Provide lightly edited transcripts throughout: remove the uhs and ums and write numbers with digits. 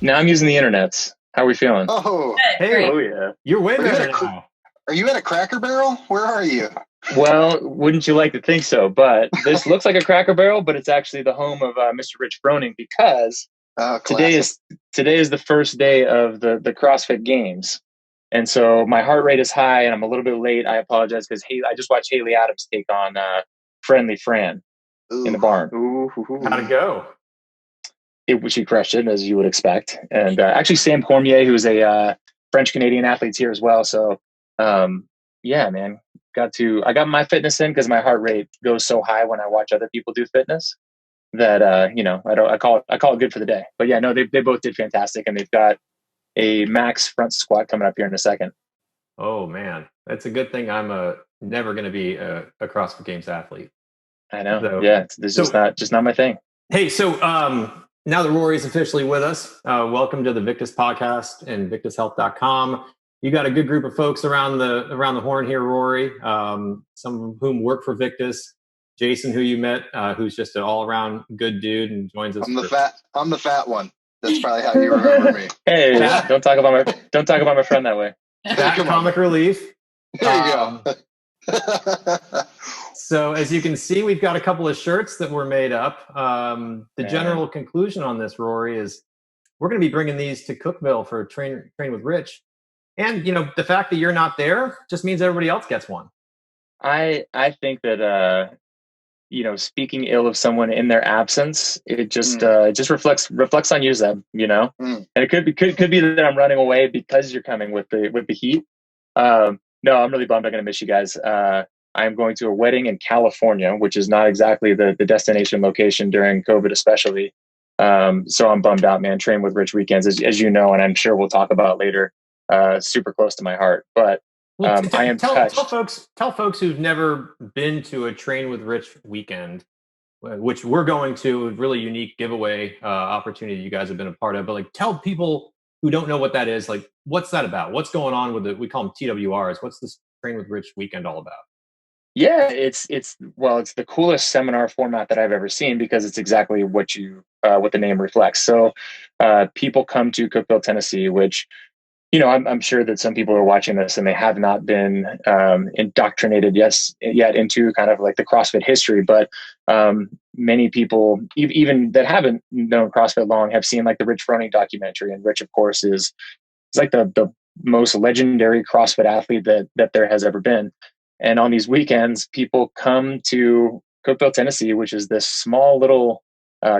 Now I'm using the internets. How are we feeling? Oh, Hey, Oh yeah. you're way are you, at better a, now. are you at a Cracker Barrel? Where are you? Well, wouldn't you like to think so? But this looks like a Cracker Barrel, but it's actually the home of Mr. Rich Froning because Oh, today classic. is today is the first day of the CrossFit Games, and so my heart rate is high, and I'm a little bit late. I apologize because I just watched Haley Adams take on Friendly Fran in the Ooh. barn. How'd it go? She crushed it as you would expect, and actually Sam Cormier, who's a French Canadian athlete, here as well. So yeah, man, I got my fitness in because my heart rate goes so high when I watch other people do fitness that I call it good for the day. But yeah, no, they both did fantastic, and they've got a max front squat coming up here in a second. Oh man, that's a good thing. I'm never going to be a CrossFit Games athlete. I know. So, Yeah, it's just not my thing. hey, so now that Rory's officially with us, welcome to the Victis podcast and victishealth.com. You got a good group of folks around the horn here, Rory. Some of whom work for Victis. Jason, who you met, who's just an all-around good dude and joins us. I'm the fat one. That's probably how you remember me. Hey, don't talk about my friend that way. Fat comic relief. There you go. So as you can see, we've got a couple of shirts that were made up. The general conclusion on this, Rory, is we're going to be bringing these to Cookville for Train with Rich. And, the fact that you're not there just means everybody else gets one. I think that, speaking ill of someone in their absence, it just reflects on you, Zeb, and it could be that I'm running away because you're coming with the heat. No, I'm really bummed. I'm going to miss you guys. I'm going to a wedding in California, which is not exactly the destination location during COVID, especially. So I'm bummed out, man. Train with Rich weekends, as you know, and I'm sure we'll talk about later, super close to my heart. But I am touched. Tell folks who've never been to a Train with Rich weekend, which we're going to, a really unique giveaway opportunity you guys have been a part of. But tell people who don't know what that is, what's that about? What's going on with we call them TWRs. What's this Train with Rich weekend all about? Yeah, it's the coolest seminar format that I've ever seen because it's exactly what the name reflects. So people come to Cookville, Tennessee, which I'm sure that some people are watching this and they have not been indoctrinated yet into kind of like the CrossFit history, but many people, even that haven't known CrossFit long, have seen like the Rich Froning documentary. And Rich, of course, is like the most legendary CrossFit athlete that there has ever been. And on these weekends, people come to Cookville, Tennessee, which is this small little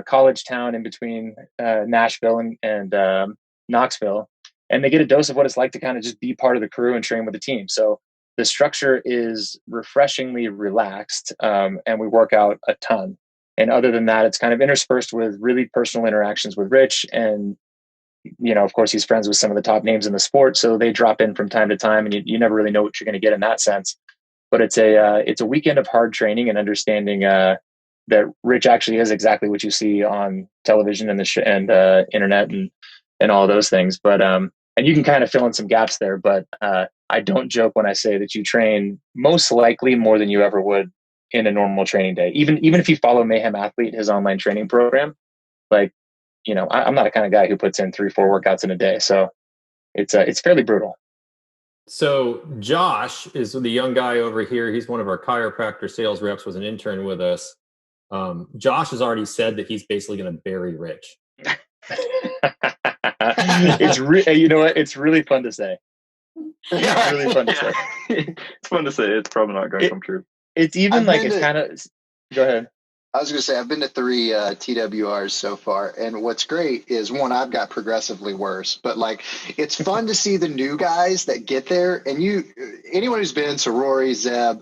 college town in between Nashville and Knoxville. And they get a dose of what it's like to kind of just be part of the crew and train with the team. So the structure is refreshingly relaxed, and we work out a ton. And other than that, it's kind of interspersed with really personal interactions with Rich. And, of course, he's friends with some of the top names in the sport. So they drop in from time to time, and you never really know what you're going to get in that sense. But it's a weekend of hard training and understanding that Rich actually is exactly what you see on television and internet and all those things. But and you can kind of fill in some gaps there. But I don't joke when I say that you train most likely more than you ever would in a normal training day. Even if you follow Mayhem Athlete, his online training program, I'm not a kind of guy who puts in 3-4 workouts in a day. So it's fairly brutal. So Josh is the young guy over here. He's one of our chiropractor sales reps, was an intern with us. Josh has already said that he's basically going to bury Rich. You know what? It's really fun to say. It's really fun to say. It's fun to say. It's probably not going to come true. It's even it's kind of. Go ahead. I was going to say, I've been to 3 TWRs so far. And what's great is, one, I've got progressively worse. But it's fun to see the new guys that get there. And anyone who's been, so Rory, Zeb,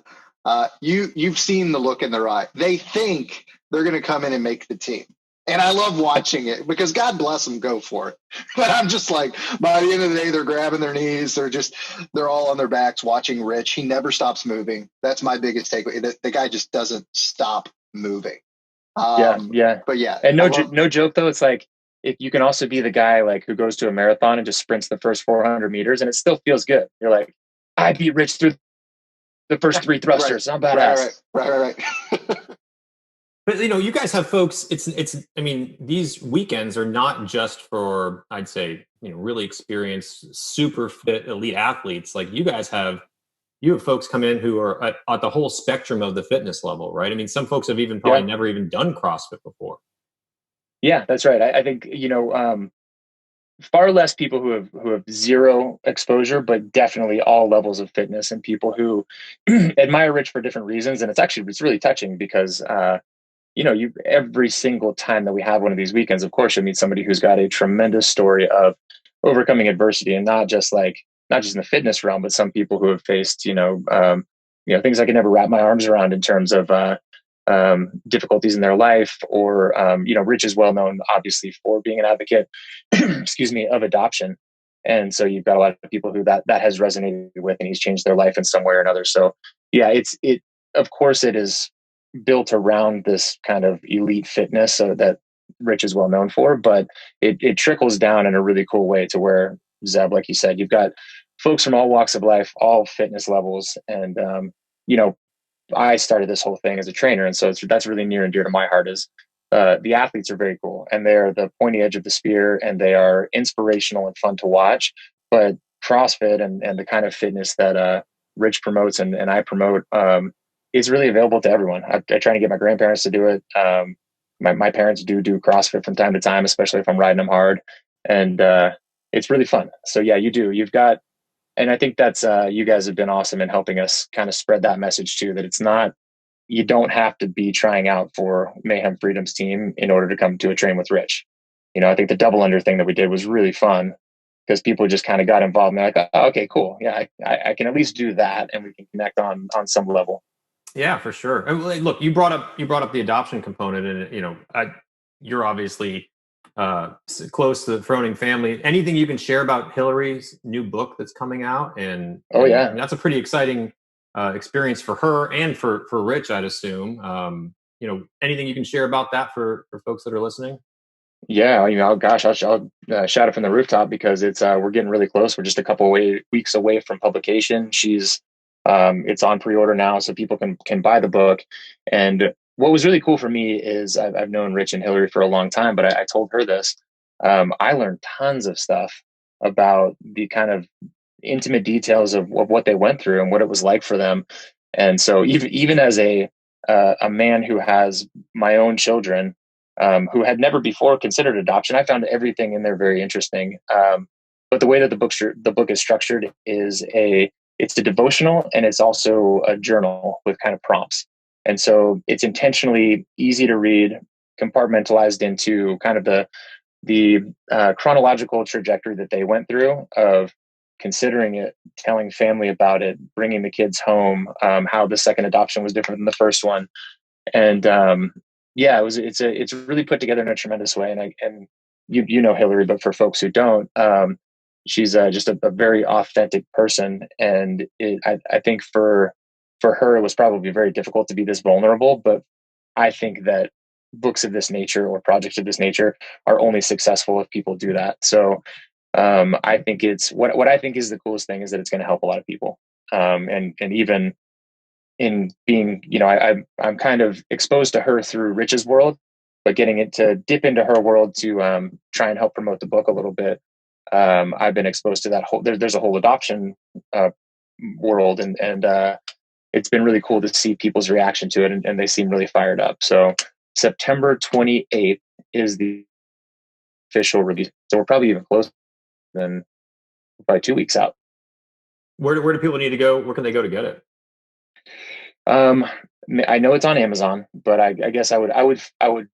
you've seen the look in their eye. They think they're going to come in and make the team. And I love watching it because God bless them, go for it. But I'm just by the end of the day, they're grabbing their knees. They're all on their backs watching Rich. He never stops moving. That's my biggest takeaway. The guy just doesn't stop moving. Yeah. But yeah. And no joke though. It's if you can also be the guy who goes to a marathon and just sprints the first 400 meters and it still feels good. You're like, I beat Rich through the first 3 thrusters. I'm badass. Right. But you guys have folks. It's. I mean, these weekends are not just for, I'd say, really experienced, super fit, elite athletes. Like you have folks come in who are at the whole spectrum of the fitness level, right? I mean, some folks have even probably Yeah. never even done CrossFit before. Yeah, that's right. I think, far less people who have zero exposure, but definitely all levels of fitness, and people who admire Rich for different reasons. And it's really touching because, you every single time that we have one of these weekends, of course, you'll meet somebody who's got a tremendous story of overcoming adversity, and not just in the fitness realm, but some people who have faced, things I can never wrap my arms around in terms of, difficulties in their life, or, Rich is well known, obviously, for being an advocate, excuse me, of adoption. And so you've got a lot of people who that has resonated with, and he's changed their life in some way or another. So yeah, of course it is built around this kind of elite fitness, that Rich is well known for, but it trickles down in a really cool way to where, Zeb, like you said, you've got folks from all walks of life, all fitness levels. And, I started this whole thing as a trainer. And so that's really near and dear to my heart. Is the athletes are very cool, and they're the pointy edge of the spear, and they are inspirational and fun to watch. But CrossFit and the kind of fitness that Rich promotes and I promote, is really available to everyone. I try to get my grandparents to do it. My parents do CrossFit from time to time, especially if I'm riding them hard. And it's really fun. So yeah, you've got, and I think that's, you guys have been awesome in helping us kind of spread that message too, that it's not, you don't have to be trying out for Mayhem Freedom's team in order to come to a train with Rich. I think the double under thing that we did was really fun, because people just kind of got involved, and they're like, oh, okay, cool. Yeah, I can at least do that, and we can connect on some level. Yeah, for sure. And look, you brought up the adoption component, and you're obviously close to the Froning family. Anything you can share about Hillary's new book that's coming out? And that's a pretty exciting experience for her and for Rich, I'd assume. Anything you can share about that for folks that are listening? Yeah, gosh, I'll shout it from the rooftop, because it's we're getting really close. We're just a couple of weeks away from publication. It's on pre-order now, so people can buy the book. And what was really cool for me is I've known Rich and Hillary for a long time, but I told her this. I learned tons of stuff about the kind of intimate details of what they went through and what it was like for them. And so even as a man who has my own children, who had never before considered adoption, I found everything in there very interesting. But the way that the book is structured is it's a devotional, and it's also a journal with kind of prompts. And so it's intentionally easy to read, compartmentalized into kind of the chronological trajectory that they went through of considering it, telling family about it, bringing the kids home, how the second adoption was different than the first one. And it's really put together in a tremendous way. And you know Hillary, but for folks who don't, she's just a very authentic person. And I think for her, it was probably very difficult to be this vulnerable. But I think that books of this nature or projects of this nature are only successful if people do that. So I think it's what I think is the coolest thing is that it's going to help a lot of people. And even in being, I'm kind of exposed to her through Rich's world, but getting it to dip into her world to try and help promote the book a little bit. I've been exposed to that whole, there's a whole adoption world, and it's been really cool to see people's reaction to it, and they seem really fired up. So September 28th is the official release. So we're probably even closer than probably 2 weeks out. Where do people need to go? Where can they go to get it? I know it's on Amazon, but I guess I would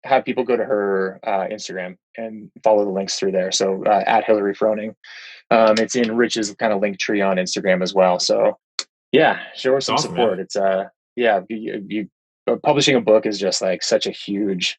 have people go to her Instagram and follow the links through there. So at Hillary Froning, it's in Rich's kind of link tree on Instagram as well. So yeah, show her some support. Man. It's publishing a book is just like such a huge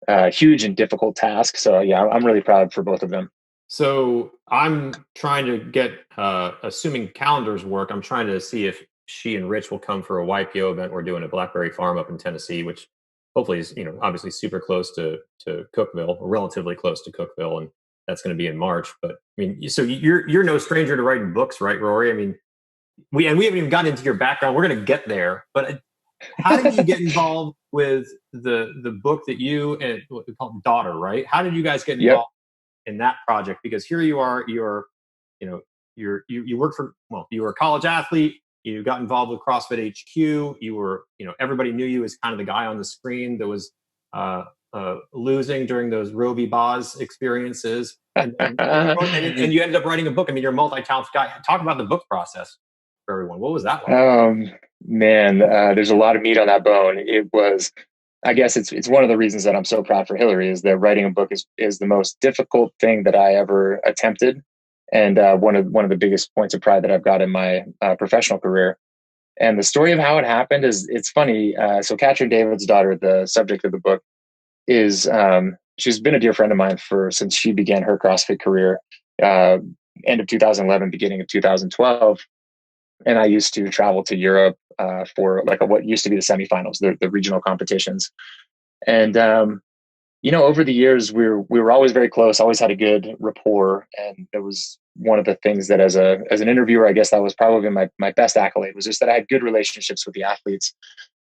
and difficult task. So yeah, I'm really proud for both of them. So I'm trying to get, assuming calendars work, I'm trying to see if she and Rich will come for a YPO event we're doing at Blackberry Farm up in Tennessee, which hopefully is, obviously super close to Cookeville, or relatively close to Cookeville, and that's going to be in March. But I mean, so you're no stranger to writing books, right, Rory? I mean, we haven't even gotten into your background. We're going to get there, but how did you get involved with the book that you and what we call Daughter, right? How did you guys get Yep. involved in that project? Because here you are, you work for, well, you were a college athlete, you got involved with CrossFit HQ, you were, everybody knew you as kind of the guy on the screen that was losing during those Roe v. Boz experiences. And you ended up writing a book. I mean, you're a multi-talented guy. Talk about the book process for everyone. What was that like? Man, there's a lot of meat on that bone. It was, I guess it's one of the reasons that I'm so proud for Hillary is that writing a book is the most difficult thing that I ever attempted. And one of the biggest points of pride that I've got in my professional career. And the story of how it happened is, it's funny. So Katrin David's daughter, the subject of the book, is she's been a dear friend of mine since she began her CrossFit career, end of 2011, beginning of 2012. And I used to travel to Europe for what used to be the semifinals, the regional competitions. And over the years, we were always very close, always had a good rapport. And it was one of the things that as an interviewer, I guess that was probably my best accolade, was just that I had good relationships with the athletes.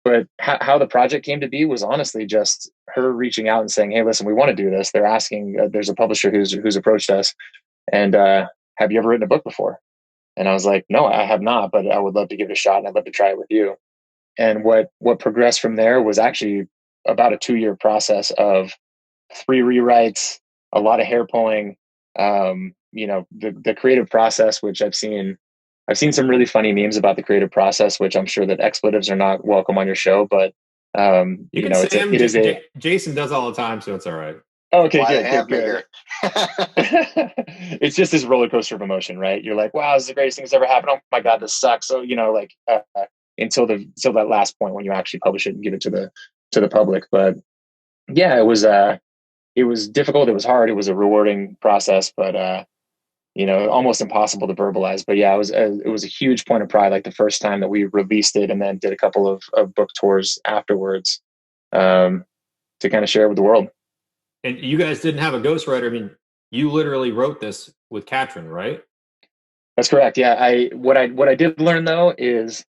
But how the project came to be was honestly just her reaching out and saying, "Hey, listen, we want to do this." They're asking, there's a publisher who's approached us, and have you ever written a book before? And I was like, "No, I have not, but I would love to give it a shot, and I'd love to try it with you." And what progressed from there was actually about a 2-year process of 3 rewrites, a lot of hair pulling, the creative process, which I've seen some really funny memes about the creative process, which I'm sure that expletives are not welcome on your show, but you can say them. Jason does all the time, so it's all right. Okay, good. It's just this roller coaster of emotion, right? You're like, wow, this is the greatest thing that's ever happened. Oh my God, this sucks. So, until that last point when you actually publish it and give it to the public. But yeah, it was difficult. It was hard. It was a rewarding process, but almost impossible to verbalize. But yeah, it was a huge point of pride. Like the first time that we released it, and then did a couple of book tours afterwards, to kind of share it with the world. And you guys didn't have a ghostwriter. I mean, you literally wrote this with Katrin, right? That's correct. Yeah. What I did learn though is,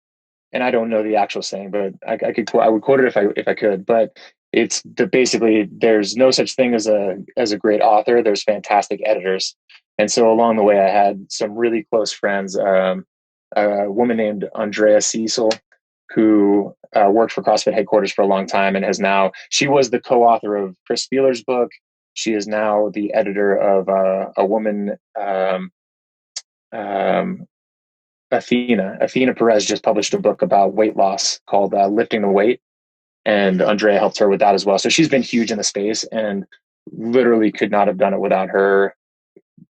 and I don't know the actual saying, but I would quote it if I could, but it's basically there's no such thing as a great author. There's fantastic editors. And so along the way, I had some really close friends, a woman named Andrea Cecil, who worked for CrossFit headquarters for a long time, and she was the co-author of Chris Spieler's book. She is now the editor of a woman, Athena Perez just published a book about weight loss called Lifting the Weight. And Andrea helped her with that as well. So she's been huge in the space, and literally could not have done it without her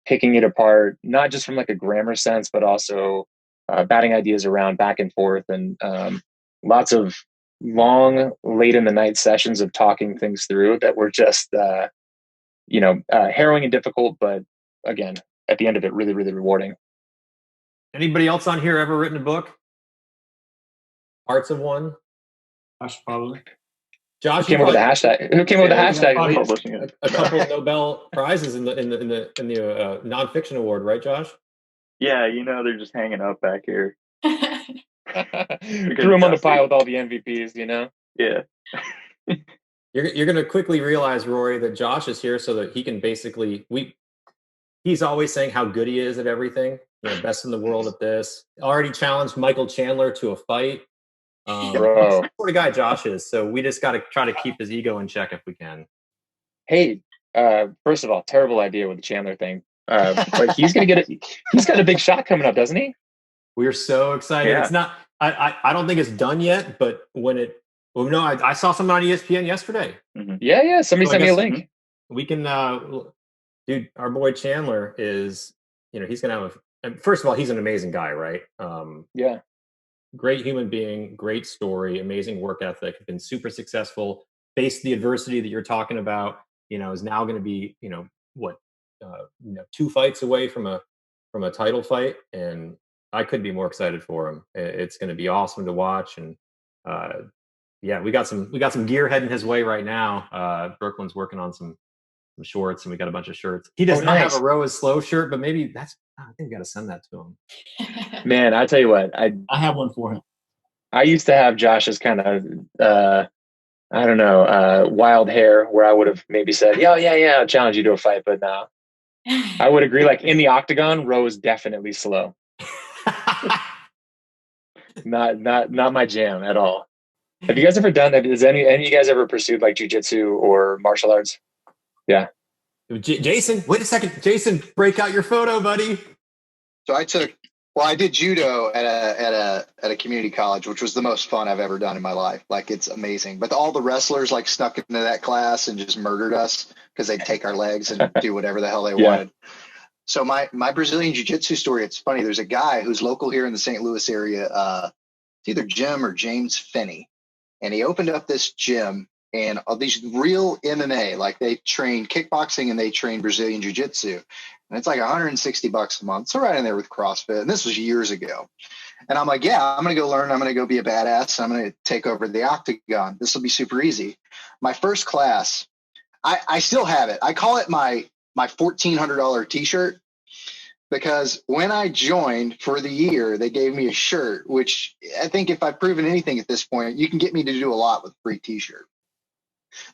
picking it apart, not just from like a grammar sense, but also batting ideas around back and forth, and lots of long, late in the night sessions of talking things through that were just, harrowing and difficult, but again, at the end of it, really, really rewarding. Anybody else on here ever written a book? Parts of one? Josh, probably. Josh, who came up with the hashtag? Who came up with the hashtag? A couple of Nobel prizes in the nonfiction award, right, Josh? Yeah, they're just hanging out back here. Threw him on the pile with all the MVPs, Yeah. You're going to quickly realize, Rory, that Josh is here so that he can basically he's always saying how good he is at everything. Best in the world at this. Already challenged Michael Chandler to a fight. That's the sort of guy Josh is. So we just got to try to keep his ego in check if we can. Hey, first of all, terrible idea with the Chandler thing. But he's got a big shot coming up, doesn't he? We're so excited. Yeah. It's not. I don't think it's done yet, but I saw something on ESPN yesterday. Mm-hmm. Yeah. Somebody sent me a link. We can, dude. Our boy Chandler is, he's gonna have first of all, he's an amazing guy, right? Yeah. Great human being, great story, amazing work ethic, been super successful, faced the adversity that you're talking about, is now going to be, 2 fights away from a title fight. And I couldn't be more excited for him. It's going to be awesome to watch. And we got some gear heading his way right now. Brooklyn's working on some shorts, and we got a bunch of shirts. He does not have a Row is Slow shirt, but maybe I think we got to send that to him. Man, I tell you what, I have one for him. I used to have Josh's kind of, I don't know, wild hair where I would have maybe said, yeah, I'll challenge you to a fight. But no, I would agree. Like in the octagon, Roe is definitely slow. Not my jam at all. Have you guys ever done that? Has any of you guys ever pursued like jujitsu or martial arts? Yeah. Jason, wait a second. Jason, break out your photo, buddy. So I did judo at a community college, which was the most fun I've ever done in my life. Like, it's amazing. But all the wrestlers like snuck into that class and just murdered us because they'd take our legs and do whatever the hell they wanted. So my Brazilian jiu-jitsu story, it's funny. There's a guy who's local here in the St. Louis area. It's either Jim or James Finney. And he opened up this gym, and all these real MMA, like they train kickboxing and they train Brazilian jiu-jitsu. And it's like $160 a month. So right in there with CrossFit. And this was years ago. And I'm like, yeah, I'm going to go learn. I'm going to go be a badass. I'm going to take over the octagon. This will be super easy. My first class, I still have it. I call it my $1,400 t-shirt, because when I joined for the year, they gave me a shirt, which I think if I've proven anything at this point, you can get me to do a lot with a free t-shirt.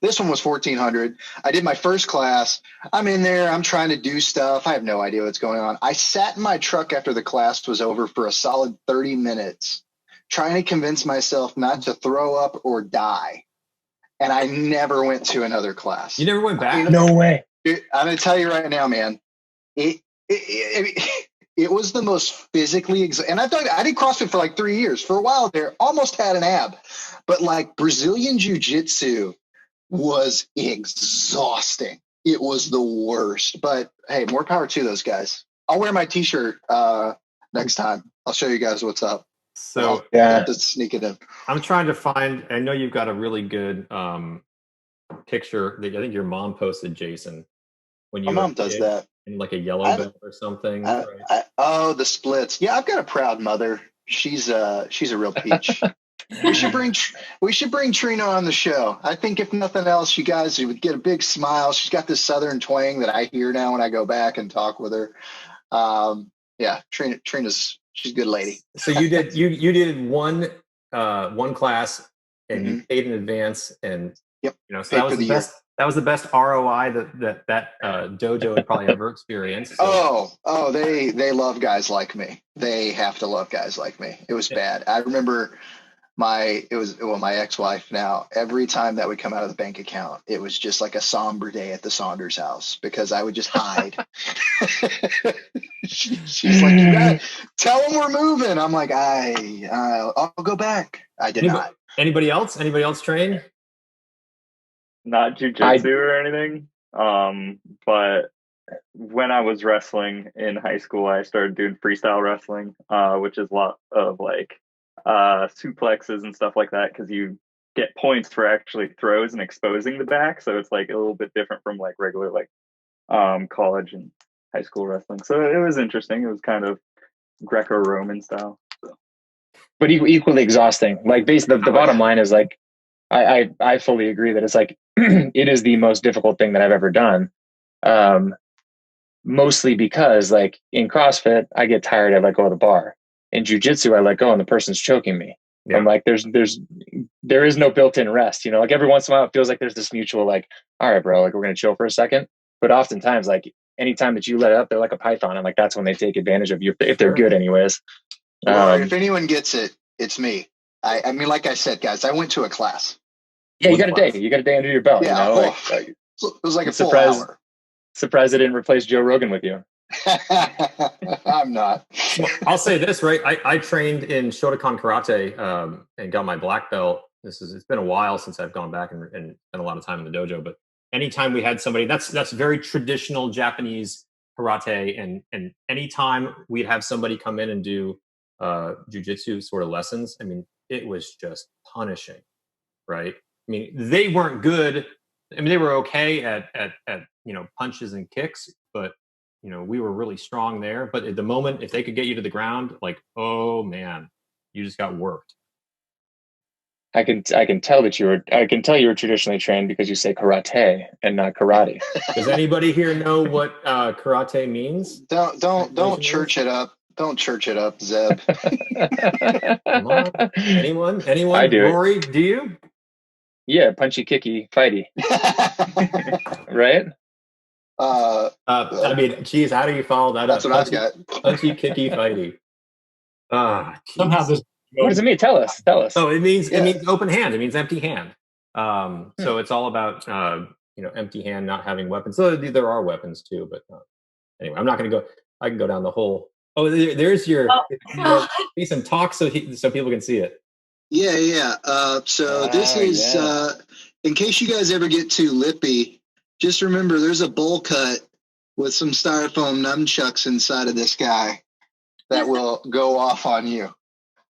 This one was $1,400. I did my first class. I'm in there. I'm trying to do stuff. I have no idea what's going on. I sat in my truck after the class was over for a solid 30 minutes, trying to convince myself not to throw up or die. And I never went to another class. You never went back? No way. I'm going to tell you right now, man, it was the most physically and I did CrossFit for like 3 years. For a while there, almost had an ab. But like Brazilian jiu-jitsu was exhausting. It was the worst. But hey, more power to those guys. I'll wear my t-shirt next time. I'll show you guys what's up. So I'll have to sneak it in. I'm trying to find, I know you've got a really good picture that I think your mom posted, Jason. When you My mom does that. In like a yellow belt or something. Oh, the splits. Yeah, I've got a proud mother. She's a real peach. We should bring Trina on the show. I think if nothing else, you guys would get a big smile. She's got this southern twang that I hear now when I go back and talk with her. Yeah, Trina's she's a good lady. So you did one class and you paid in advance, and yep, so that was the best. That was the best ROI that dojo had probably ever experienced. So. Oh, they love guys like me. They have to love guys like me. It was bad. I remember my ex-wife now, every time that would come out of the bank account, it was just like a somber day at the Saunders house, because I would just hide. She's like, you gotta tell them we're moving. I'm like, I'll go back. I did not. Anybody else train? Not jujitsu or anything. But when I was wrestling in high school, I started doing freestyle wrestling, which is a lot of like suplexes and stuff like that, because you get points for actually throws and exposing the back. So it's like a little bit different from like regular like college and high school wrestling. So it was interesting. It was kind of Greco-Roman style. So. But equally exhausting. Like basically the bottom line is like, I fully agree that it's like, it is the most difficult thing that I've ever done. Mostly because like in CrossFit, I get tired. I let go of the bar. In jiu-jitsu, I let go and the person's choking me. Yeah. I'm like, there is no built-in rest, like every once in a while it feels like there's this mutual, like, all right, bro, like we're going to chill for a second. But oftentimes, like anytime that you let up, they're like a python. And like, that's when they take advantage of you if they're good anyways. If anyone gets it, it's me. I mean, like I said, guys, I went to a class. Yeah, you got a day under your belt. Yeah, it was like a full hour. Surprised I didn't replace Joe Rogan with you. I'm not. I'll say this, right? I trained in Shotokan karate and got my black belt. It's been a while since I've gone back and spent a lot of time in the dojo. But anytime we had somebody, that's very traditional Japanese karate, and anytime we'd have somebody come in and do jujitsu sort of lessons, I mean, it was just punishing, right? I mean, they weren't good. I mean, they were okay at punches and kicks, but we were really strong there. But at the moment, if they could get you to the ground, like, oh man, you just got worked. I can tell you were traditionally trained because you say karate and not karate. Does anybody here know what karate means? Don't church it up. Don't church it up, Zeb. Come on. Anyone? I do it. Rory, do you? Yeah, punchy, kicky, fighty. Right? I mean, geez, how do you follow that That's up? what I've got. Punchy, kicky, fighty. Somehow this. What does it mean? Tell us. Oh, it means Yeah. open hand. It means empty hand. So it's all about empty hand, not having weapons. So there are weapons too, but anyway, I'm not going to go. I can go down the whole. Oh, there's your. Be some talk so people can see it. Yeah. This is in case you guys ever get too lippy. Just remember, there's a bowl cut with some styrofoam nunchucks inside of this guy that will go off on you.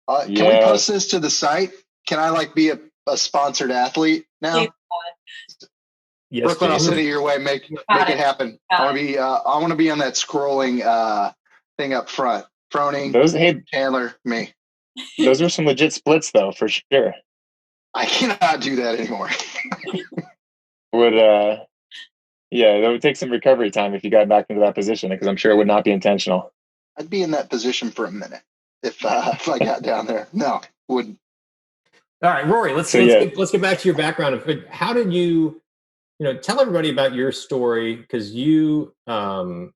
Can we post this to the site? Can I be a sponsored athlete now? Yes, Brooklyn, I'll send it your way. Make it happen. I want to be on that scrolling thing up front. Froning, Chandler, me. Those are some legit splits, though, for sure. I cannot do that anymore. That would take some recovery time if you got back into that position, because I'm sure it would not be intentional. I'd be in that position for a minute if I got down there. No, wouldn't. All right, Rory, let's get back to your background. How did you tell everybody about your story? Because you were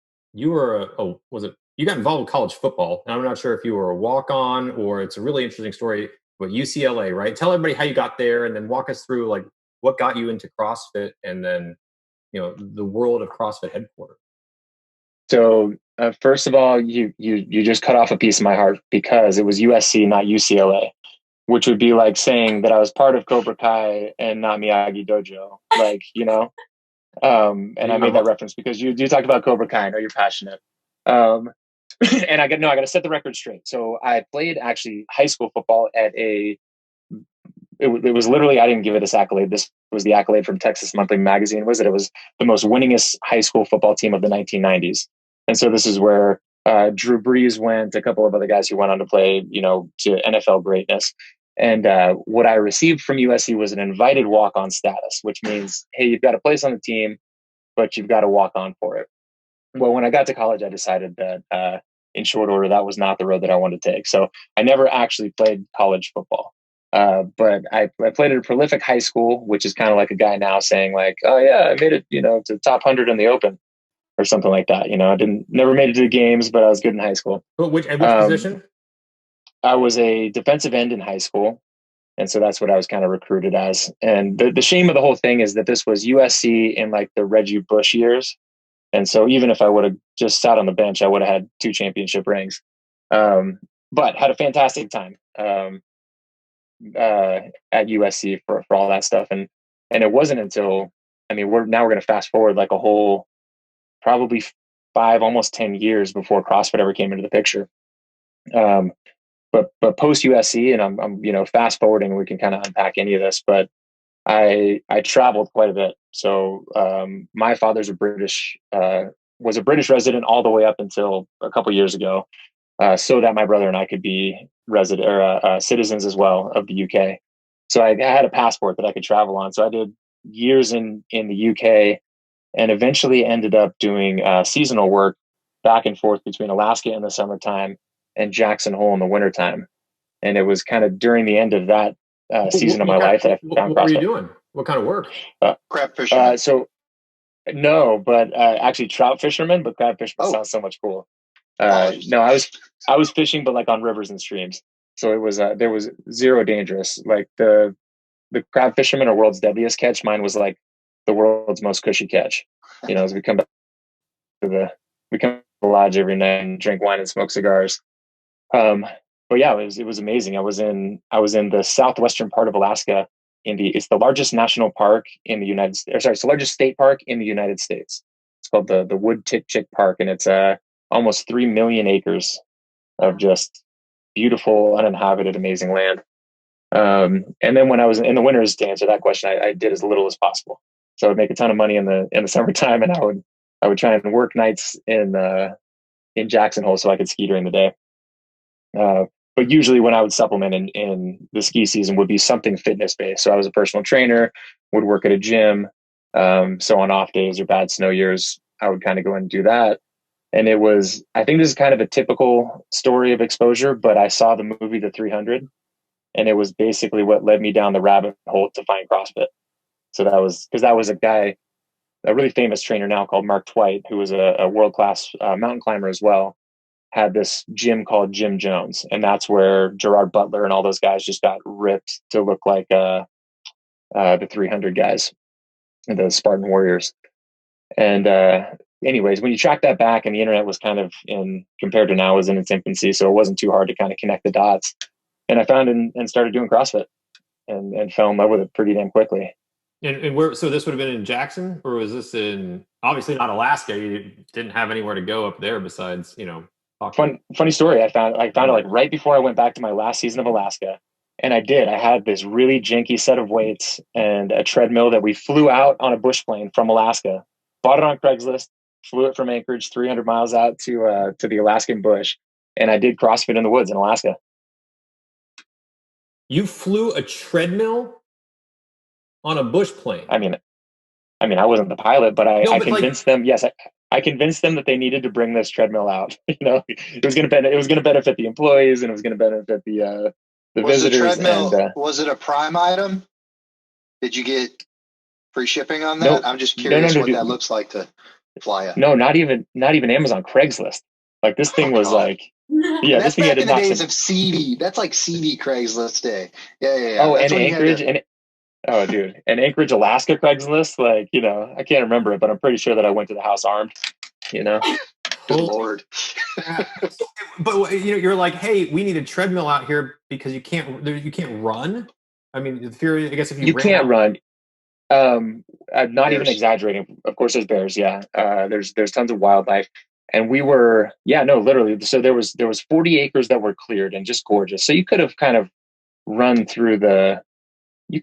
you got involved with college football. And I'm not sure if you were a walk-on or it's a really interesting story. But UCLA, right? Tell everybody how you got there, and then walk us through what got you into CrossFit, and then the world of CrossFit headquarters. So first of all, you just cut off a piece of my heart, because it was USC, not UCLA, which would be like saying that I was part of Cobra Kai and not Miyagi Dojo, and I made that reference because you talked about Cobra Kai. I know you're passionate. And I got to set the record straight. So I played actually high school football at it was literally, I didn't give it this accolade. This was the accolade from Texas Monthly Magazine. It was the most winningest high school football team of the 1990s. And so this is where Drew Brees went, a couple of other guys who went on to play, to NFL greatness. And what I received from USC was an invited walk-on status, which means, hey, you've got a place on the team, but you've got to walk on for it. Well, when I got to college, I decided that in short order, that was not the road that I wanted to take. So I never actually played college football. But I played at a prolific high school, which is kind of like a guy now saying oh yeah, I made it, to the top 100 in the open or something like that. I never made it to the games, but I was good in high school. But which position? I was a defensive end in high school. And so that's what I was kind of recruited as. And the shame of the whole thing is that this was USC in the Reggie Bush years. And so even if I would have just sat on the bench, I would have had 2 championship rings. But had a fantastic time. At USC for all that stuff, and it wasn't until we're going to fast forward a whole probably 5 almost 10 years before CrossFit ever came into the picture. But post USC, and I'm fast forwarding, we can kind of unpack any of this, but I traveled quite a bit. So my father's was a British resident all the way up until a couple years ago. So that my brother and I could be citizens as well of the UK. So I had a passport that I could travel on. So I did years in the UK, and eventually ended up doing seasonal work back and forth between Alaska in the summertime and Jackson Hole in the wintertime. And it was kind of during the end of that season of my life that I found CrossFit. What were you doing? What kind of work? Crab fisherman. No, but actually trout fisherman, but crab fisherman sounds so much cool. No, I was fishing, but on rivers and streams. So it was there was zero dangerous. The crab fishermen are world's deadliest catch. Mine was the world's most cushy catch. As we come back to the lodge every night and drink wine and smoke cigars. But yeah, it was amazing. I was in the southwestern part of Alaska. It's the largest national park in the United States. It's the largest state park in the United States. It's called the Wood Tick Chick Park, and it's almost 3 million acres of just beautiful, uninhabited, amazing land. And then when I was in the winters, to answer that question, I did as little as possible. So I would make a ton of money in the summertime, and I would try and work nights in Jackson Hole so I could ski during the day. But usually when I would supplement in the ski season would be something fitness based. So I was a personal trainer, would work at a gym. So on off days or bad snow years, I would kind of go and do that. And I think this is kind of a typical story of exposure, but I saw the movie The 300, and it was basically what led me down the rabbit hole to find CrossFit. So that was a guy, a really famous trainer now called Mark Twight, who was a world-class mountain climber as well, had this gym called Jim Jones. And that's where Gerard Butler and all those guys just got ripped to look like the 300 guys, the Spartan Warriors. And anyways, when you track that back, and the internet was kind of compared to now, was in its infancy, so it wasn't too hard to kind of connect the dots. And I found and started doing CrossFit, and fell in love with it pretty damn quickly. And where? So this would have been in Jackson, or was this in, obviously not Alaska? You didn't have anywhere to go up there besides, Funny story. I found it like right before I went back to my last season of Alaska. And I had this really janky set of weights and a treadmill that we flew out on a bush plane from Alaska, bought it on Craigslist, flew it from Anchorage 300 miles out to the Alaskan bush. And I did CrossFit in the woods in Alaska. You flew a treadmill on a bush plane? I mean, I wasn't the pilot, but I convinced them. Yes, I convinced them that they needed to bring this treadmill out. It was going to benefit the employees, and it was going to benefit the visitors. The treadmill, was it a Prime item? Did you get free shipping on that? No, I'm just curious what that looks like to fly it. No, not even Amazon, Craigslist. Like this thing was like, yeah, that's this thing back in the days some... of CD. That's like CD Craigslist day. Yeah. Oh, and Anchorage oh, dude, and Anchorage, Alaska Craigslist. Like, I can't remember it, but I'm pretty sure that I went to the house armed. Good Lord. But you're like, hey, we need a treadmill out here because you can't run. I mean, the theory, I guess, if you can't run. I'm not bears. Even exaggerating. Of course, there's bears. Yeah, there's tons of wildlife, and we were literally. So there was 40 acres that were cleared and just gorgeous. So you could have kind of run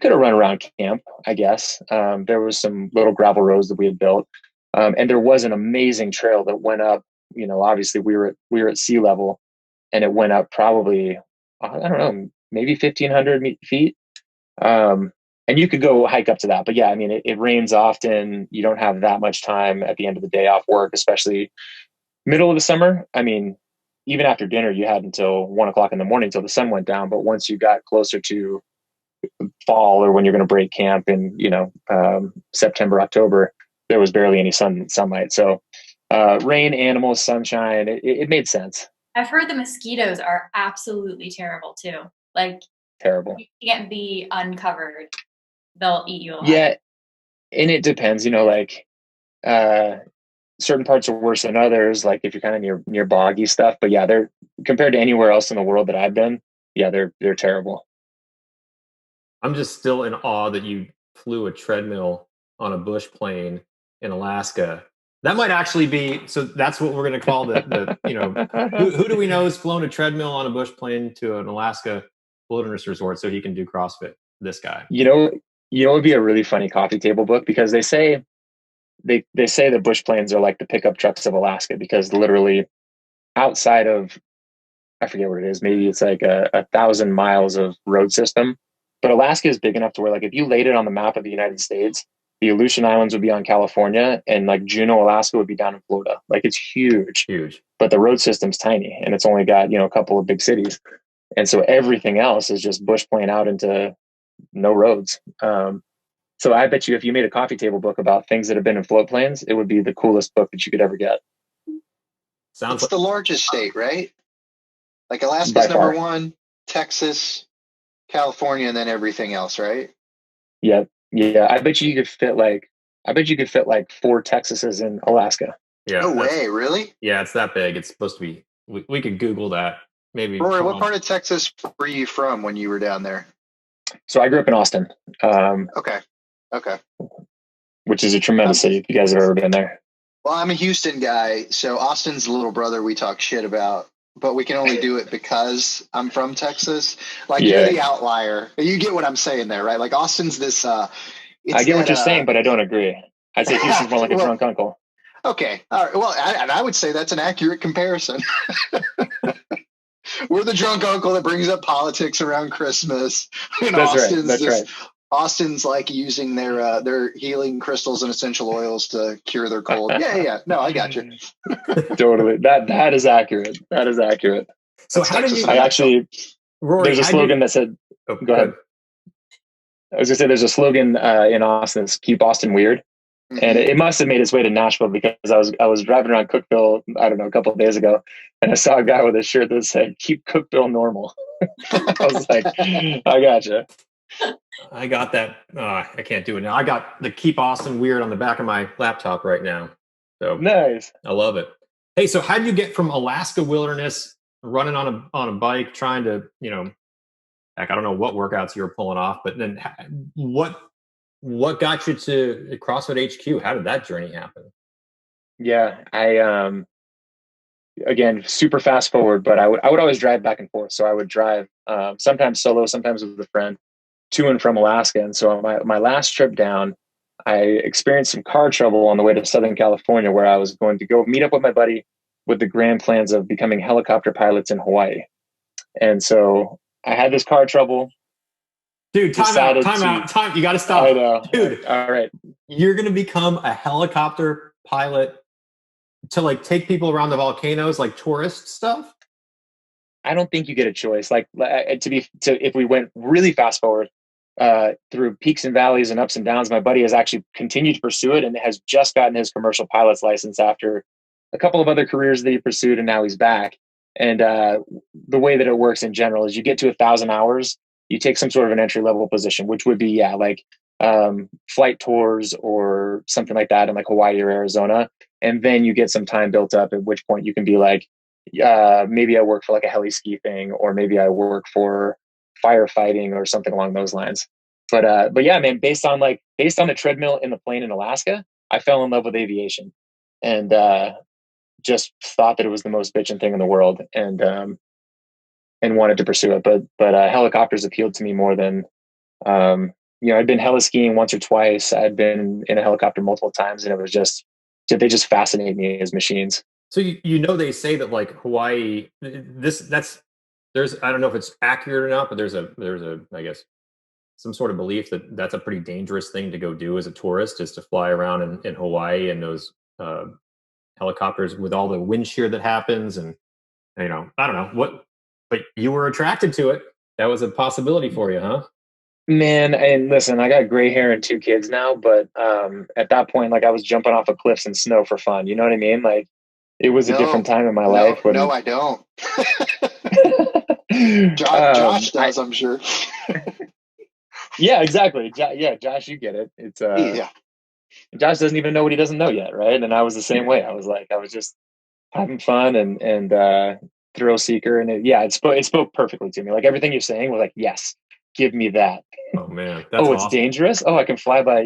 around camp, I guess. There was some little gravel roads that we had built, and there was an amazing trail that went up. Obviously we were at sea level, and it went up probably, I don't know, maybe 1,500 feet. And you could go hike up to that, but yeah, I mean, it rains often. You don't have that much time at the end of the day off work, especially middle of the summer. I mean, even after dinner, you had until 1:00 in the morning till the sun went down. But once you got closer to fall, or when you're going to break camp in, September, October, there was barely any sunlight. So rain, animals, sunshine, it made sense. I've heard the mosquitoes are absolutely terrible too. Like, terrible. You can't be uncovered. They'll eat you alive. Yeah. And it depends, certain parts are worse than others. Like if you're kind of near boggy stuff, but yeah, they're, compared to anywhere else in the world that I've been, yeah, they're terrible. I'm just still in awe that you flew a treadmill on a bush plane in Alaska. That might actually be, so that's what we're going to call who do we know has flown a treadmill on a bush plane to an Alaska wilderness resort so he can do CrossFit? This guy. It would be a really funny coffee table book, because they say the bush planes are like the pickup trucks of Alaska, because literally outside of, I forget what it is, maybe it's like 1,000 miles of road system. But Alaska is big enough to where, like, if you laid it on the map of the United States, the Aleutian Islands would be on California, and like Juneau, Alaska would be down in Florida. Like, it's huge. But the road system's tiny, and it's only got, a couple of big cities. And so everything else is just bush plane out into no roads. So I bet you if you made a coffee table book about things that have been in float planes, it would be the coolest book that you could ever get. It's the largest state, right? Like Alaska's number one, Texas, California, and then everything else, right? Yeah. I bet you could fit like 4 Texases in Alaska. Yeah. No way, really? Yeah, it's that big. It's supposed to be. We could Google that. Maybe. Rory, what part of Texas were you from when you were down there? So I grew up in Austin. Okay. Which is a tremendous city if you guys have ever been there. Well, I'm a Houston guy, so Austin's the little brother we talk shit about, but we can only do it because I'm from Texas. Like, you're the outlier. You get what I'm saying there, right? Like, Austin's this... I get what you're saying, but I don't agree. I'd say Houston's more like a drunk uncle. Okay. All right. Well, I would say that's an accurate comparison. We're the drunk uncle that brings up politics around Christmas. And That's Austin's right. Austin's like using their healing crystals and essential oils to cure their cold. Yeah. No, I got you. Totally. That is accurate. That is accurate. So how did you? I actually, Rory, there's a slogan that said, oh, go ahead. I was gonna say there's a slogan in Austin that's "Keep Austin Weird," and it must have made its way to Nashville because I was driving around Cookeville, I don't know, a couple of days ago, and I saw a guy with a shirt that said "Keep Cookeville Normal." I was like, I gotcha. I got that. I can't do it now. I got the Keep Austin Weird on the back of my laptop right now. So nice. I love it. Hey, so how did you get from Alaska wilderness, running on a bike, trying to, heck, I don't know what workouts you were pulling off, but then what got you to CrossFit HQ? How did that journey happen? Yeah, I again, super fast forward, but I would always drive back and forth. So I would drive sometimes solo, sometimes with a friend, to and from Alaska. And so on my last trip down, I experienced some car trouble on the way to Southern California, where I was going to go meet up with my buddy with the grand plans of becoming helicopter pilots in Hawaii. And so I had this car trouble. Dude, time out. You got to stop. I know. Dude, all right. You're going to become a helicopter pilot to like take people around the volcanoes, like tourist stuff? I don't think you get a choice. If we went really fast forward through peaks and valleys and ups and downs, my buddy has actually continued to pursue it and has just gotten his commercial pilot's license after a couple of other careers that he pursued, and now he's back. And the way that it works in general is you get to 1,000 hours, you take some sort of an entry level position, which would be flight tours or something like that in like Hawaii or Arizona, and then you get some time built up. At which point you can be like, maybe I work for like a heli ski thing, or maybe I work for firefighting or something along those lines. But yeah, man, based on a treadmill in the plane in Alaska, I fell in love with aviation, and just thought that it was the most bitchin' thing in the world, and wanted to pursue it. But helicopters appealed to me more than, I'd been heli skiing once or twice. I'd been in a helicopter multiple times, and they just fascinate me as machines. So they say that like Hawaii, there's I don't know if it's accurate or not, but there's a I guess some sort of belief that that's a pretty dangerous thing to go do as a tourist, is to fly around in Hawaii and those helicopters with all the wind shear that happens, and I don't know what, but you were attracted to it. That was a possibility for you, huh? Man, and listen, I got gray hair and 2 kids now, but at that point, like I was jumping off of cliffs in snow for fun. You know what I mean? Like it was a different time in my life. No, I don't. Josh does, I'm sure. Yeah, exactly. Yeah, Josh, you get it. It's Josh doesn't even know what he doesn't know yet, right? And I was the same way. I was just having fun and thrill seeker, and it spoke perfectly to me. Like everything you're saying was like, yes, give me that. Oh man, that's it's awesome. Dangerous. Oh, I can fly by.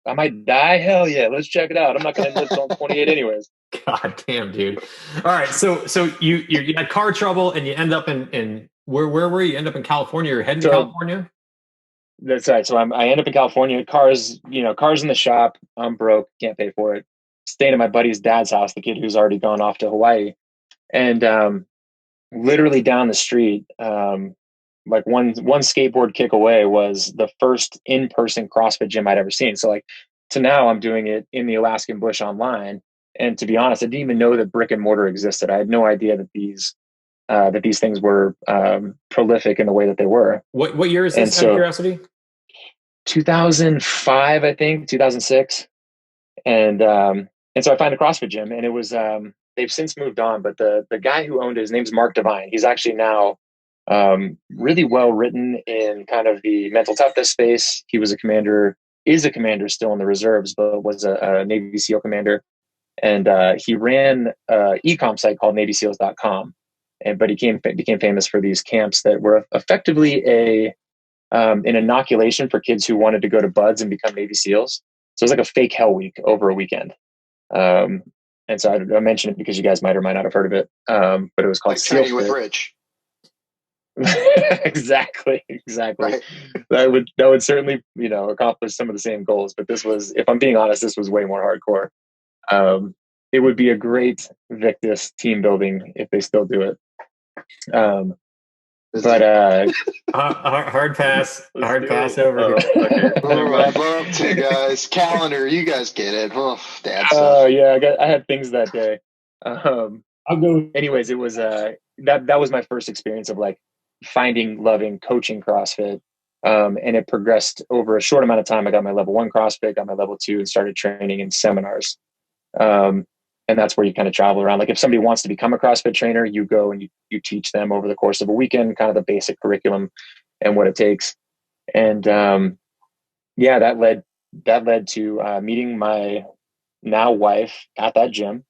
I might die. Hell yeah, let's check it out. I'm not going to live till 28 anyways. God damn, dude. All right, so you had car trouble and you end up in where were you? End up in California. You're heading to California. That's right. So I end up in California. Cars in the shop. I'm broke. Can't pay for it. Staying at my buddy's dad's house, the kid who's already gone off to Hawaii, and literally down the street, like one skateboard kick away was the first in-person CrossFit gym I'd ever seen. So like to now I'm doing it in the Alaskan bush online. And to be honest, I didn't even know that brick and mortar existed. I had no idea that these things were prolific in the way that they were. What year is this, out of curiosity? 2005, I think, 2006. And so I find a CrossFit gym, and it was they've since moved on, but the guy who owned it, his name's Mark Devine. He's actually now really well written in kind of the mental toughness space. He was is a commander still in the reserves, but was a Navy SEAL commander. And he ran an e-com site called NavySeals.com. But he became famous for these camps that were effectively an inoculation for kids who wanted to go to BUD/S and become Navy SEALs. So it was like a fake Hell Week over a weekend. And so I mention it because you guys might or might not have heard of it. But it was called like Training with Rich. Exactly. Right. That would certainly, accomplish some of the same goals. But this was, if I'm being honest, this was way more hardcore. It would be a great Victis team building if they still do it. But hard pass over here. Okay. I'd love to, guys. Calendar, you guys get it. Oh, dad stuff. Oh yeah, I had things that day. I'll go. Anyways, it was that was my first experience of like loving coaching CrossFit. And it progressed over a short amount of time. I got my level 1 CrossFit, got my level 2, and started training in seminars. And that's where you kind of travel around. Like if somebody wants to become a CrossFit trainer, you go and you teach them over the course of a weekend, kind of the basic curriculum and what it takes. And yeah, that led to meeting my now wife at that gym.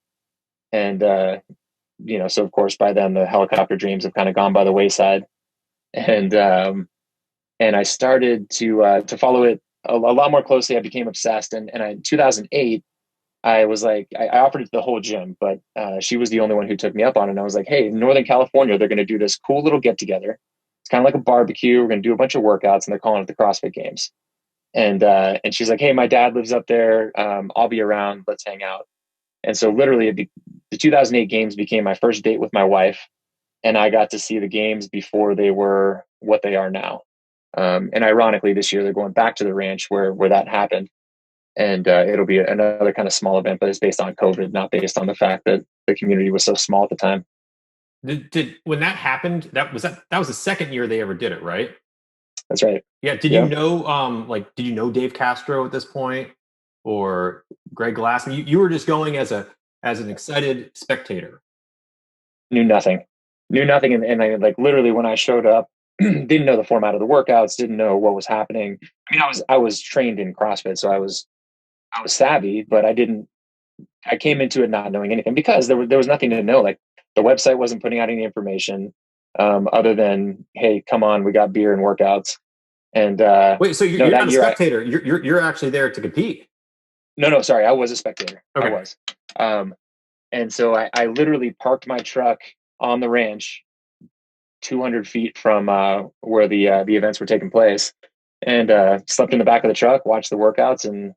And so of course by then the helicopter dreams have kind of gone by the wayside. And I started to follow it a lot more closely. I became obsessed, and in 2008. I was like, I offered it to the whole gym, but she was the only one who took me up on it. And I was like, hey, in Northern California, they're going to do this cool little get together. It's kind of like a barbecue. We're going to do a bunch of workouts, and they're calling it the CrossFit Games. And she's like, hey, my dad lives up there. I'll be around. Let's hang out. And so literally the 2008 Games became my first date with my wife. And I got to see the Games before they were what they are now. And ironically, this year, they're going back to the ranch where that happened. And it'll be another kind of small event, but it's based on COVID, not based on the fact that the community was so small at the time. Did when that happened, that was the second year they ever did it, right? That's right. Yeah. Did you know did you know Dave Castro at this point or Greg Glass? You were just going as an excited spectator. Knew nothing. And I, like literally when I showed up, didn't know the format of the workouts, didn't know what was happening. I mean, I was trained in CrossFit, so I was savvy, but I came into it not knowing anything because there was nothing to know. Like the website wasn't putting out any information other than, hey, come on, we got beer and workouts. And wait, so you're not a spectator. You're actually there to compete. No, sorry, I was a spectator. Okay. I was. And so I literally parked my truck on the ranch 200 feet from where the events were taking place, and slept in the back of the truck, watched the workouts, and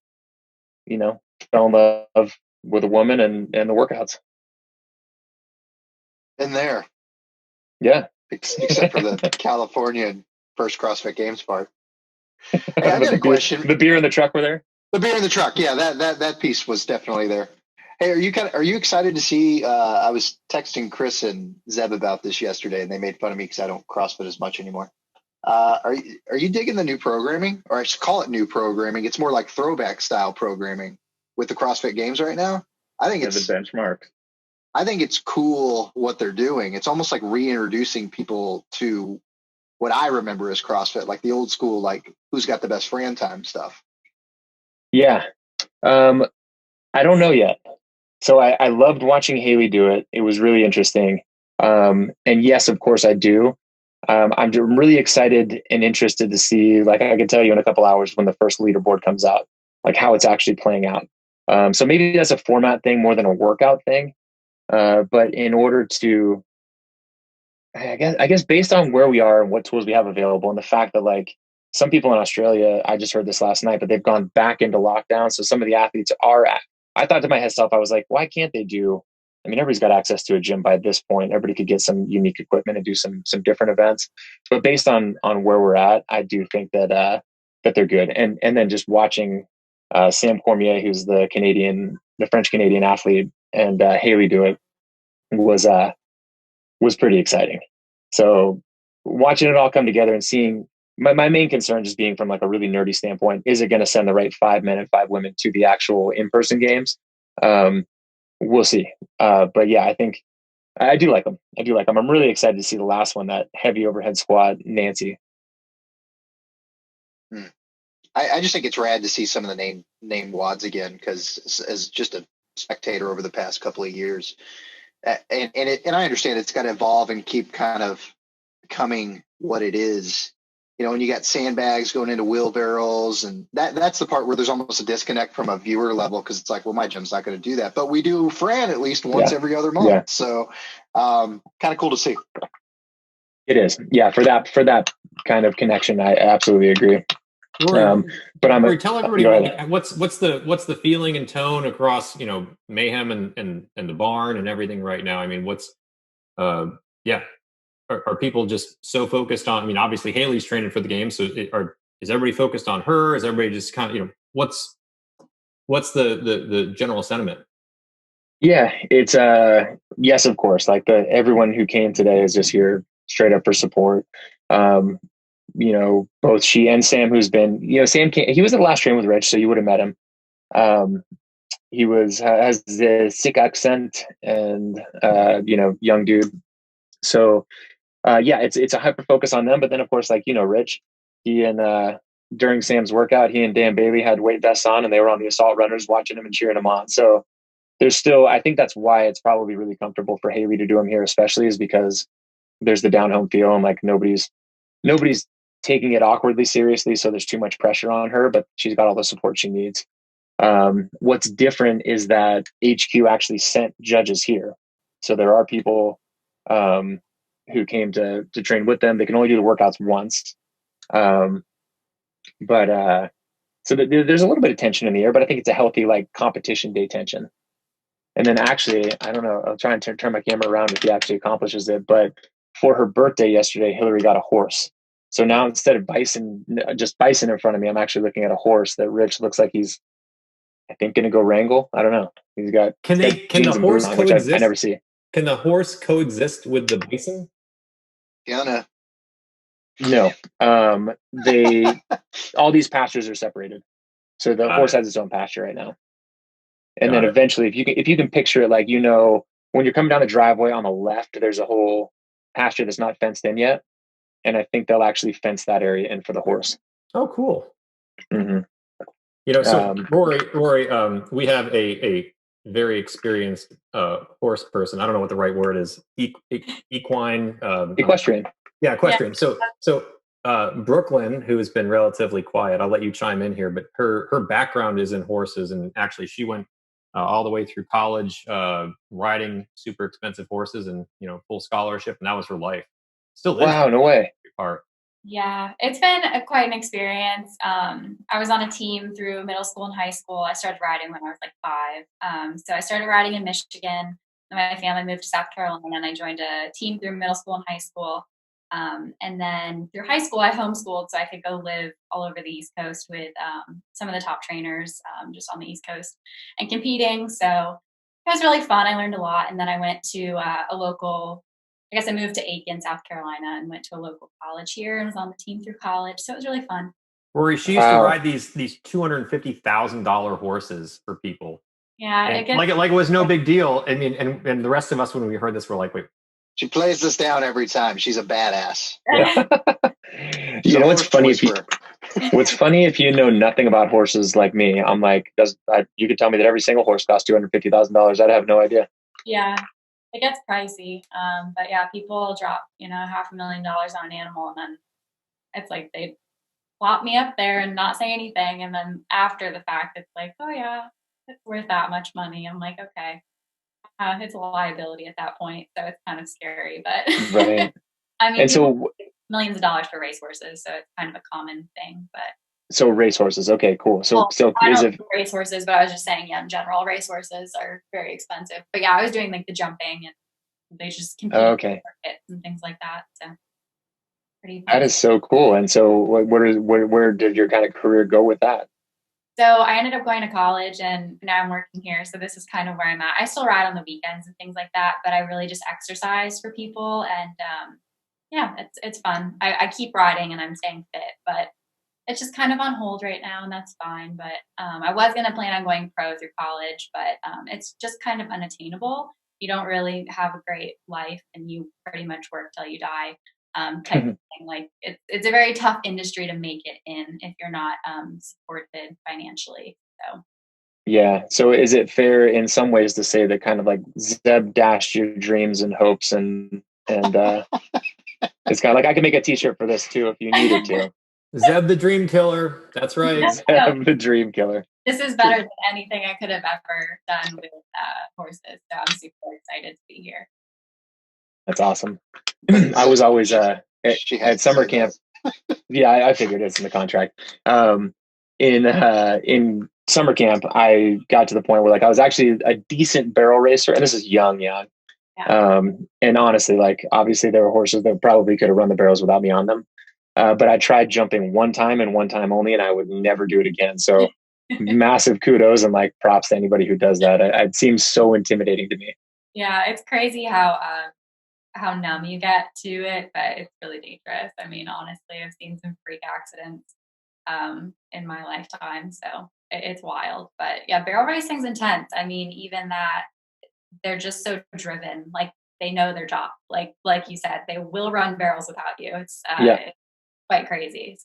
fell in love with a woman and the workouts. In there. Yeah. Except for the California first CrossFit Games part. Hey, I got a question. The beer in the truck were there? The beer in the truck. Yeah, that piece was definitely there. Hey, are you excited to see? I was texting Chris and Zeb about this yesterday, and they made fun of me because I don't CrossFit as much anymore. Are you digging the new programming, or I should call it new programming? It's more like throwback style programming with the CrossFit Games right now. I think it's the benchmark. I think it's cool what they're doing. It's almost like reintroducing people to what I remember as CrossFit, like the old school, like who's got the best Fran time stuff. Yeah. I don't know yet. So I loved watching Haley do it. It was really interesting. And yes, of course I do. I'm really excited and interested to see, like I can tell you in a couple hours when the first leaderboard comes out, like how it's actually playing out. So maybe that's a format thing more than a workout thing. But in order to, I guess based on where we are and what tools we have available, and the fact that like some people in Australia, I just heard this last night, but they've gone back into lockdown. So some of the athletes I thought to myself, I was like, why can't they do? I mean, everybody's got access to a gym by this point. Everybody could get some unique equipment and do some different events. But based on where we're at, I do think that they're good. And then just watching Sam Cormier, who's the French Canadian athlete, and Haley do it was pretty exciting. So watching it all come together and seeing my main concern just being from like a really nerdy standpoint, is it going to send the right 5 men and 5 women to the actual in-person games? We'll see. But yeah, I think I do like them. I'm really excited to see the last one, that heavy overhead squat, Nancy. I just think it's rad to see some of the name WODs again, because as just a spectator over the past couple of years, and I understand it's got to evolve and keep kind of becoming what it is. When you got sandbags going into wheelbarrows, and that's the part where there's almost a disconnect from a viewer level, because it's like, well, my gym's not going to do that, but we do Fran at least once every other month. Yeah. So kind of cool to see. It is. Yeah. For that kind of connection, I absolutely agree. But tell everybody what's the feeling and tone across, Mayhem and the barn and everything right now. I mean, are people just so focused on? I mean, obviously Haley's training for the game, so is everybody focused on her? Is everybody just kind of, what's the general sentiment? Yeah, it's yes, of course. Like everyone who came today is just here straight up for support. Um, both she and Sam, who's been, Sam came, he was at the last train with Rich, so you would have met him. He has the sick accent and young dude. So yeah, it's a hyper focus on them. But then of course, like Rich, he and during Sam's workout, he and Dan Bailey had weight vests on, and they were on the assault runners watching him and cheering him on. So there's still, I think that's why it's probably really comfortable for Haley to do them here, especially, is because there's the down home feel, and like nobody's taking it awkwardly seriously. So there's too much pressure on her, but she's got all the support she needs. What's different is that HQ actually sent judges here. So there are people who came to train with them. They can only do the workouts once. So there's a little bit of tension in the air, but I think it's a healthy, like, competition day tension. And then actually, I don't know, I'll try and turn my camera around if he actually accomplishes it. But for her birthday yesterday, Hillary got a horse. So now instead of bison in front of me, I'm actually looking at a horse that Rich looks like he's, I think, going to go wrangle. I don't know. Can the horse coexist? Which I never see. Can the horse coexist with the bison? Gonna. No. All these pastures are separated. So the horse has its own pasture right now. And then eventually, if you can picture it, like, when you're coming down the driveway on the left, there's a whole pasture that's not fenced in yet. And I think they'll actually fence that area in for the horse. Oh, cool. Mm-hmm. So Rory, we have a very experienced horse person. I don't know what the right word is. Equine. Equestrian. Yeah, equestrian. Yeah. So Brooklyn, who has been relatively quiet, I'll let you chime in here, but her background is in horses, and actually she went all the way through college, riding super expensive horses, and full scholarship, and that was her life. Still is. Wow, no way. Part. Yeah, it's been quite an experience. I was on a team through middle school and high school. I started riding when I was like 5. So I started riding in Michigan. And my family moved to South Carolina, and I joined a team through middle school and high school. And then through high school, I homeschooled so I could go live all over the East Coast with some of the top trainers just on the East Coast and competing. So it was really fun. I learned a lot. And then I went to a local, I moved to Aiken, South Carolina, and went to a local college here and was on the team through college. So it was really fun. Rory, she used to ride these $250,000 horses for people. Yeah. Like it was no big deal. I mean, and the rest of us, when we heard this, were like, wait. She plays this down every time. She's a badass. Yeah. What's funny if you know nothing about horses like me? I'm like, you could tell me that every single horse costs $250,000. I'd have no idea. Yeah, it gets pricey. But yeah, people drop $500,000 on an animal, and then it's like they plop me up there and not say anything, and then after the fact, it's like, oh yeah, it's worth that much money. I'm like, okay. It's a liability at that point, so it's kind of scary. But right. I mean, and so millions of dollars for racehorses, so it's kind of a common thing. But so racehorses, okay, cool. So I don't do racehorses, but I was just saying, yeah, in general, racehorses are very expensive. But yeah, I was doing like the jumping, and they just compete for hits and things like that. So pretty. That is so cool. And so, where did your kind of career go with that? So I ended up going to college, and now I'm working here. So this is kind of where I'm at. I still ride on the weekends and things like that, but I really just exercise for people. And yeah, it's fun. I keep riding and I'm staying fit, but it's just kind of on hold right now, and that's fine. But I was going to plan on going pro through college, but it's just kind of unattainable. You don't really have a great life, and you pretty much work till you die. Type of thing. Like it's a very tough industry to make it in if you're not supported financially. So yeah. So is it fair in some ways to say that kind of like Zeb dashed your dreams and hopes, and it's kind of like, I can make a t-shirt for this too if you needed to. Zeb the Dream Killer. That's right. Zeb the Dream Killer. This is better than anything I could have ever done with horses. So I'm super excited to be here. That's awesome. I was always at summer camp. Yeah, I figured it's in the contract. In summer camp, I got to the point where, like, I was actually a decent barrel racer, and this is young, Yeah. And honestly, like obviously there were horses that probably could have run the barrels without me on them. But I tried jumping one time and one time only, and I would never do it again. So massive kudos and like props to anybody who does that. It seems so intimidating to me. Yeah, it's crazy how numb you get to it, but it's really dangerous. I mean, honestly, I've seen some freak accidents in my lifetime, so it's wild. But yeah, barrel racing's intense. I mean, even that they're just so driven, like they know their job. Like you said, they will run barrels without you. It's quite crazy.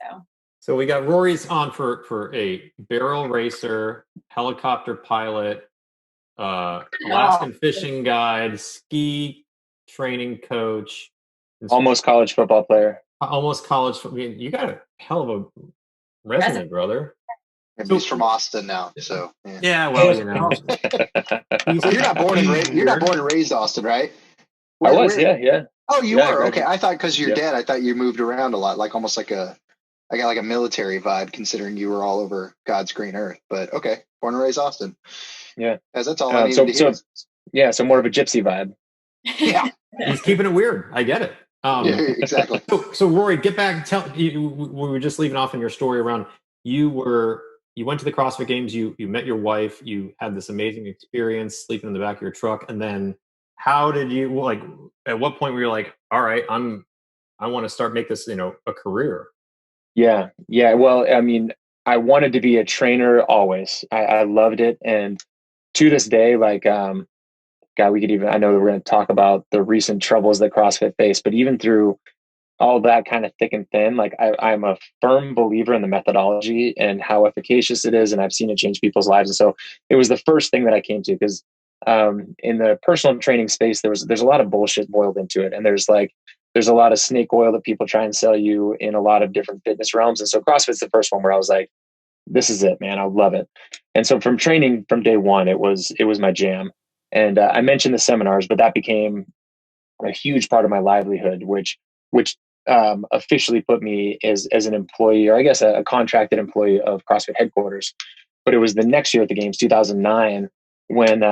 So we got Rory's on for a barrel racer, helicopter pilot, Alaskan fishing guide, ski training coach, almost college football player. Almost college. I mean, you got a hell of a resume, brother. And he's from Austin now, so yeah. Well, you know, so you're not born and raised Austin, right? I was, yeah. Oh, you were? Okay, I thought because you're dead, I thought you moved around a lot, like almost like I got like a military vibe, considering you were all over God's green earth. But okay, born and raised Austin. Yeah, as that's all I need to hear. So more of a gypsy vibe. Yeah, he's keeping it weird. I get it. Yeah, exactly. So Rory, get back. We were just leaving off in your story around you went to the CrossFit Games. You met your wife. You had this amazing experience sleeping in the back of your truck, and then how did you like? At what point were you like, all right, I want to start make this a career? Yeah. Well, I mean, I wanted to be a trainer always. I loved it, and to this day, like, God, we could even. I know that we're going to talk about the recent troubles that CrossFit faced, but even through all that kind of thick and thin, like I'm a firm believer in the methodology and how efficacious it is, and I've seen it change people's lives. And so it was the first thing that I came to, because in the personal training space, there's a lot of bullshit boiled into it, and there's a lot of snake oil that people try and sell you in a lot of different fitness realms. And so CrossFit's the first one where I was like, this is it, man. I love it. And so from training from day one, it was my jam. And I mentioned the seminars, but that became a huge part of my livelihood, which officially put me as an employee, or I guess a contracted employee of CrossFit headquarters. But it was the next year at the games, 2009, when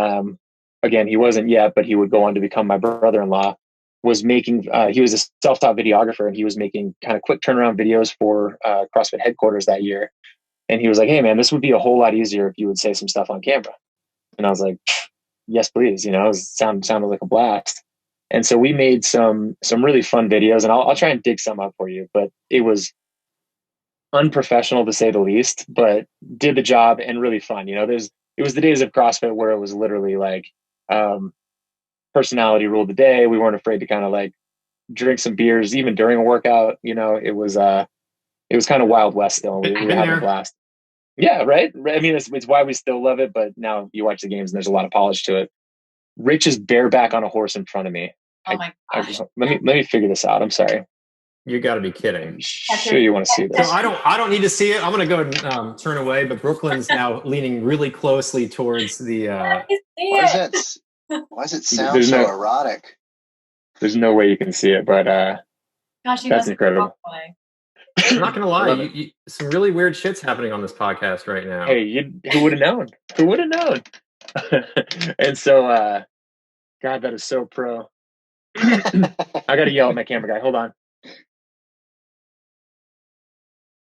again, he wasn't yet, but he would go on to become my brother-in-law. Was making he was a self-taught videographer, and he was making kind of quick turnaround videos for CrossFit headquarters that year. And he was like, "Hey man, this would be a whole lot easier if you would say some stuff on camera." And I was like, "Yes, please." It sounded like a blast. And so we made some really fun videos, and I'll try and dig some up for you, but it was unprofessional to say the least, but did the job and really fun. It was the days of CrossFit where it was literally like personality ruled the day. We weren't afraid to kind of like drink some beers even during a workout. It was kind of Wild West still. We were having a blast. Yeah, right. I mean, it's why we still love it. But now you watch the games, and there's a lot of polish to it. Rich is bareback on a horse in front of me. Oh my gosh. Let me figure this out. I'm sorry. You got to be kidding. I'm sure you want to see this. So I don't need to see it. I'm going to go and turn away. But Brooklyn's now leaning really closely towards the. Why does it sound so erotic? There's no way you can see it, but gosh, that's incredible. I'm not going to lie. Some really weird shit's happening on this podcast right now. Hey, who would have known? Who would have known? And so, God, that is so pro. I got to yell at my camera guy. Hold on.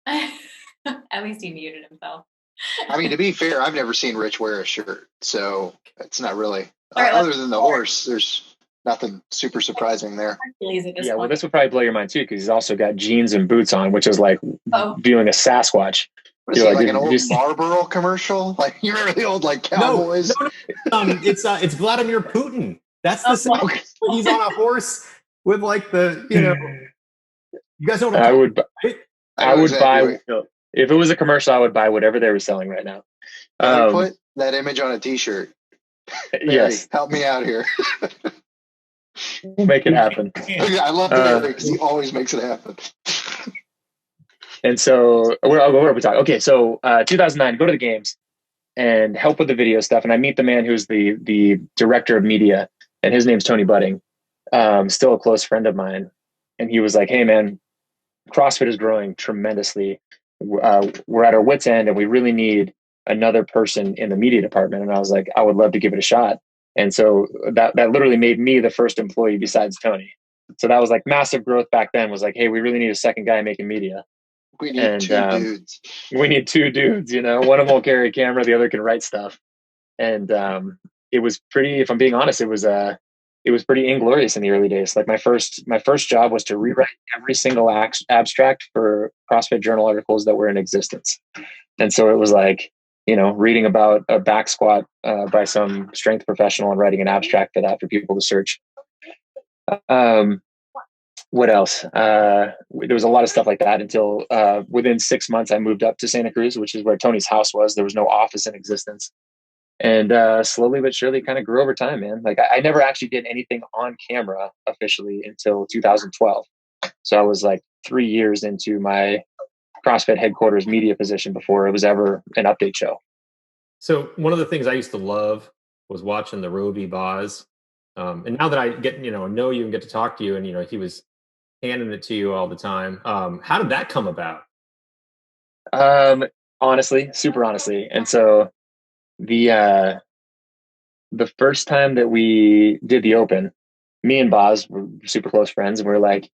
At least he muted himself. I mean, to be fair, I've never seen Rich wear a shirt, so it's not really. Other than the horse, there's nothing super surprising there. Yeah, well, this would probably blow your mind too, because he's also got jeans and boots on, which is like viewing a Sasquatch. What is he, like an old Marlboro commercial? Like you remember the old like cowboys? No. It's Vladimir Putin. That's the same. He's on a horse with like the You guys know what I'm talking about? I would buy if it was a commercial. I would buy whatever they were selling right now. Put that image on a T-shirt. Yes, help me out here. We'll make it happen. I love Barry because he always makes it happen. And so, where are we talking? Okay, so 2009, go to the games and help with the video stuff. And I meet the man who's the director of media, and his name's Tony Budding, still a close friend of mine. And he was like, "Hey, man, CrossFit is growing tremendously. We're at our wit's end, and we really need another person in the media department." And I was like, "I would love to give it a shot." And so that literally made me the first employee besides Tony. So that was like massive growth back then, was like, hey, we really need a second guy making media. We need And two dudes. we need two dudes, you know, one of them will carry a camera, the other can write stuff. And it was pretty, if I'm being honest, it was pretty inglorious in the early days. Like my first job was to rewrite every single abstract for CrossFit journal articles that were in existence. And so it was like, you know, reading about a back squat by some strength professional and writing an abstract for that for people to search. What else? There was a lot of stuff like that until within 6 months, I moved up to Santa Cruz, which is where Tony's house was. There was no office in existence. And slowly but surely kind of grew over time, man. Like I never actually did anything on camera officially until 2012. So I was like 3 years into my CrossFit headquarters media position before it was ever an update show. So one of the things I used to love was watching the Roby Boz. And now that I get, know you and get to talk to you, and, he was handing it to you all the time. How did that come about? Honestly, super honestly. And so the first time that we did the open, me and Boz were super close friends, and we were like,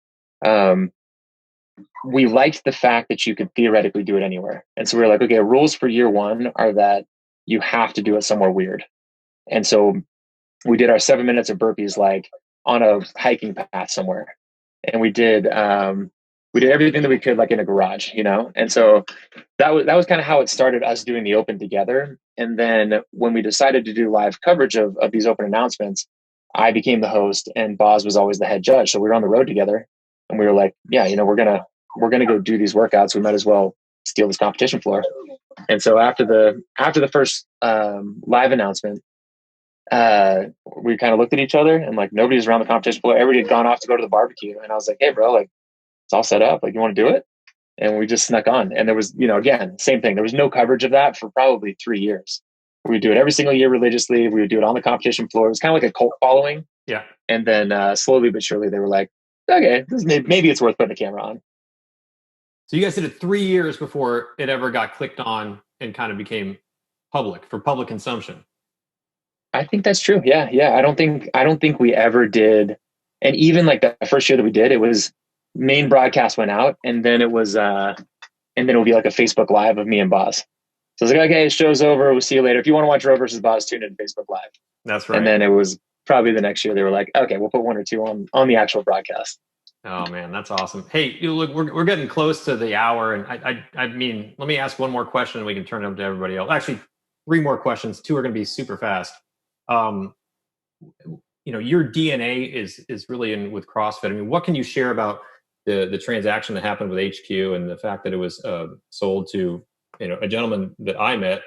we liked the fact that you could theoretically do it anywhere. And so we were like, okay, rules for year one are that you have to do it somewhere weird. And so we did our 7 minutes of burpees, like on a hiking path somewhere. And we did everything that we could, like in a garage, And so that was kind of how it started, us doing the open together. And then when we decided to do live coverage of these open announcements, I became the host and Boz was always the head judge. So we were on the road together and we were like, yeah, we're going to go do these workouts. We might as well steal this competition floor. And so after the first live announcement, we kind of looked at each other and like nobody was around the competition floor. Everybody had gone off to go to the barbecue. And I was like, hey bro, like it's all set up. Like, you want to do it? And we just snuck on. And there was, again, same thing. There was no coverage of that for probably 3 years. We would do it every single year religiously. We would do it on the competition floor. It was kind of like a cult following. Yeah. And then slowly but surely they were like, okay, maybe it's worth putting a camera on. So you guys did it 3 years before it ever got clicked on and kind of became public for public consumption. I think that's true. Yeah. I don't think we ever did. And even like the first year that we did, it was main broadcast went out, and then it would be like a Facebook Live of me and Boz. So it's like, okay, show's over. We'll see you later. If you want to watch Roe versus Boz, tune in to Facebook Live. That's right. And then it was probably the next year they were like, okay, we'll put one or two on the actual broadcast. Oh man, that's awesome. Hey, look, we're getting close to the hour, and I mean, let me ask one more question, and we can turn it over to everybody else. Actually, 3 more questions. 2 are going to be super fast. Your DNA is really in with CrossFit. I mean, what can you share about the transaction that happened with HQ and the fact that it was sold to a gentleman that I met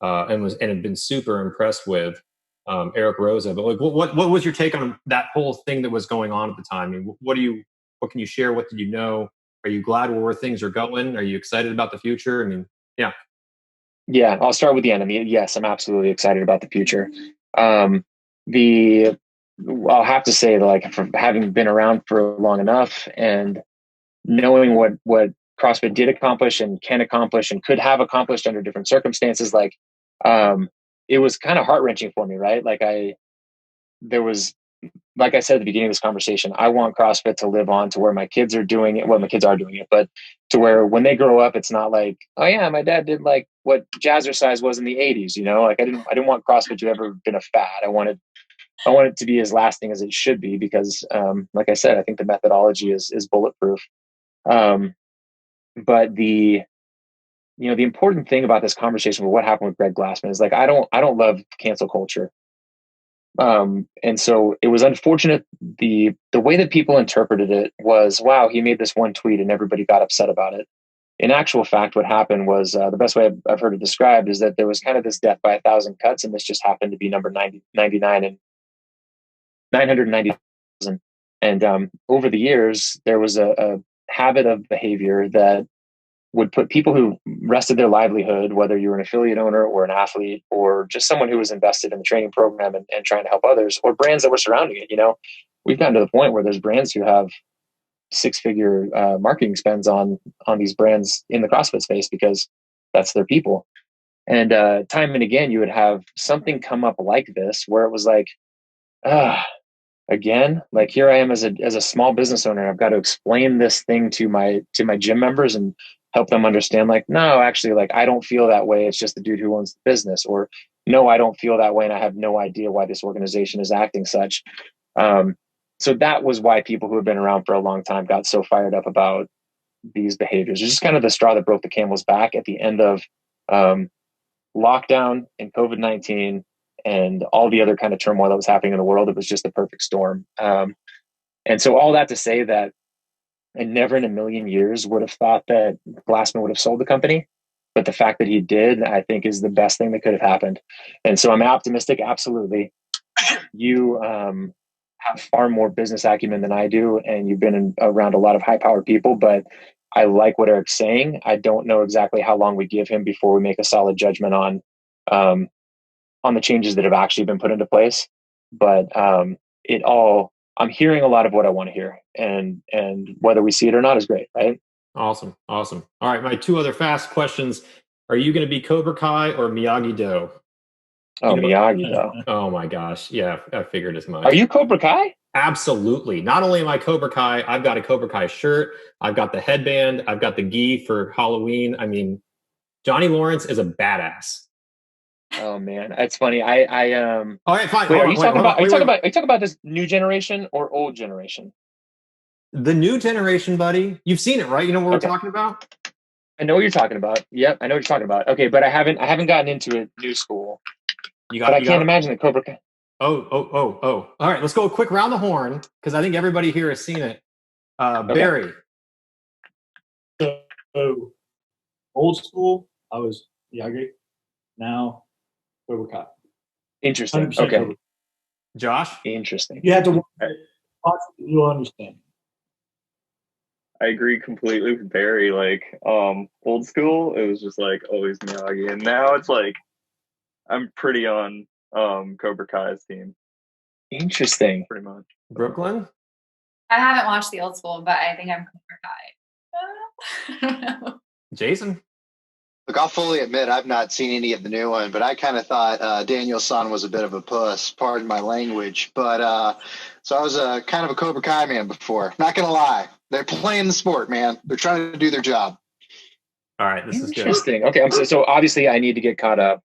and had been super impressed with, Eric Rosa. But like, what was your take on that whole thing that was going on at the time? I mean, what can you share? What did you know? Are you glad where things are going? Are you excited about the future? I mean, yeah. Yeah, I'll start with the end. I mean, yes, I'm absolutely excited about the future. I'll have to say that, like, from having been around for long enough and knowing what CrossFit did accomplish and can accomplish and could have accomplished under different circumstances, like, it was kind of heart-wrenching for me, right? Like like I said at the beginning of this conversation, I want CrossFit to live on to where my kids are doing it. Well, my kids are doing it, but to where when they grow up, it's not like, oh yeah, my dad did like what jazzercise was in the 80s, Like I didn't want CrossFit to ever been a fad. I want it to be as lasting as it should be because, like I said, I think the methodology is bulletproof. But the important thing about this conversation with what happened with Greg Glassman is like, I don't love cancel culture. And so it was unfortunate. The way that people interpreted it was, wow, he made this one tweet and everybody got upset about it. In actual fact, what happened was the best way I've heard it described is that there was kind of this death by 1,000 cuts, and this just happened to be number 99 and 990,000. And over the years, there was a habit of behavior that would put people who rested their livelihood, whether you were an affiliate owner or an athlete or just someone who was invested in the training program and trying to help others, or brands that were surrounding it. We've gotten to the point where there's brands who have 6-figure marketing spends on these brands in the CrossFit space because that's their people. And time and again, you would have something come up like this where it was like, again, like here I am as a small business owner. I've got to explain this thing to my gym members and help them understand, like, no, actually, like, I don't feel that way. It's just the dude who owns the business. Or no, I don't feel that way, and I have no idea why this organization is acting such. So that was why people who have been around for a long time got so fired up about these behaviors. It's just kind of the straw that broke the camel's back at the end of lockdown and COVID-19 and all the other kind of turmoil that was happening in the world. It was just the perfect storm. And so all that to say that I never in a million years would have thought that Glassman would have sold the company. But the fact that he did, I think, is the best thing that could have happened. And so I'm optimistic. Absolutely. You have far more business acumen than I do, and you've been around a lot of high-powered people, but I like what Eric's saying. I don't know exactly how long we give him before we make a solid judgment on the changes that have actually been put into place. But I'm hearing a lot of what I want to hear, and whether we see it or not is great, right? Awesome. All right, my 2 other fast questions. Are you going to be Cobra Kai or Miyagi-Do? Oh, Miyagi-Do. Oh my gosh. Yeah, I figured as much. Are you Cobra Kai? Absolutely. Not only am I Cobra Kai, I've got a Cobra Kai shirt. I've got the headband. I've got the gi for Halloween. I mean, Johnny Lawrence is a badass. Oh man, that's funny. All right, fine. Wait, are you talking about this new generation or old generation? The new generation, buddy. You've seen it, right? You know what we're talking about? I know what you're talking about. Yep, I know what you're talking about. Okay, but I haven't gotten into it new school. I can't imagine the Cobra Kai. Oh. All right, let's go a quick round the horn because I think everybody here has seen it. Barry. So old school, I was Miyagi. Now Cobra Kai. Interesting. Okay. Cobra. Josh? Interesting. You have to watch it. You'll understand. I agree completely with Barry. Like, old school, it was just like always Miyagi, and now it's like I'm pretty on Cobra Kai's team. Interesting. Pretty much. Brooklyn? I haven't watched the old school, but I think I'm Cobra Kai. I don't know. Jason? Look, I'll fully admit I've not seen any of the new one, but I kind of thought Daniel San was a bit of a puss, pardon my language. But so I was kind of a Cobra Kai man before. Not going to lie. They're playing the sport, man. They're trying to do their job. All right, this is good. Interesting. Okay, so obviously I need to get caught up.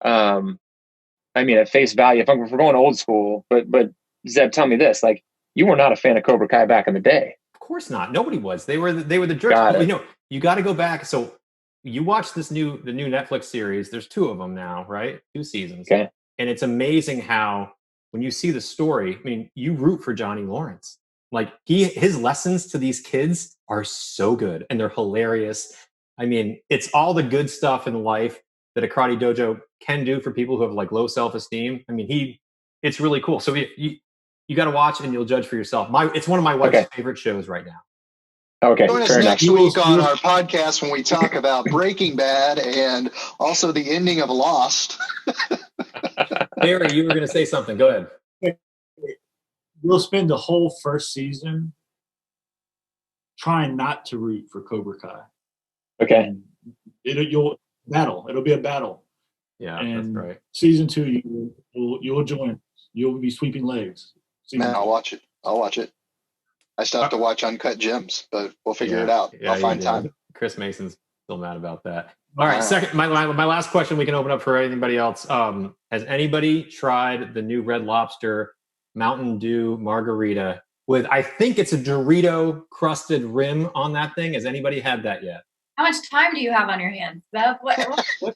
I mean, at face value, if we're going old school, but Zeb, tell me this: like, you were not a fan of Cobra Kai back in the day. Of course not. Nobody was. They were the jerks. You know, you got to go back. So you watch the new Netflix series. There's 2 of them now, right? 2 seasons. Okay. And it's amazing how when you see the story, I mean, you root for Johnny Lawrence. Like his lessons to these kids are so good and they're hilarious. I mean, it's all the good stuff in life that a karate dojo can do for people who have like low self-esteem. I mean, it's really cool. So you got to watch and you'll judge for yourself. It's one of my wife's favorite shows right now. Okay. Join us next week on our podcast when we talk about Breaking Bad and also the ending of Lost. Barry, you were going to say something. Go ahead. We'll spend the whole first season trying not to root for Cobra Kai. Okay. You'll battle. It'll be a battle. Yeah, and that's right. Season 2, you'll join. You'll be sweeping legs. Man, I'll watch it. I still have to watch Uncut Gems, but we'll figure it out. Yeah, I'll find time. Chris Mason's still mad about that. All right, second, my last question we can open up for anybody else. Has anybody tried the new Red Lobster Mountain Dew margarita with, I think it's a Dorito crusted rim on that thing? Has anybody had that yet? How much time do you have on your hands? That's what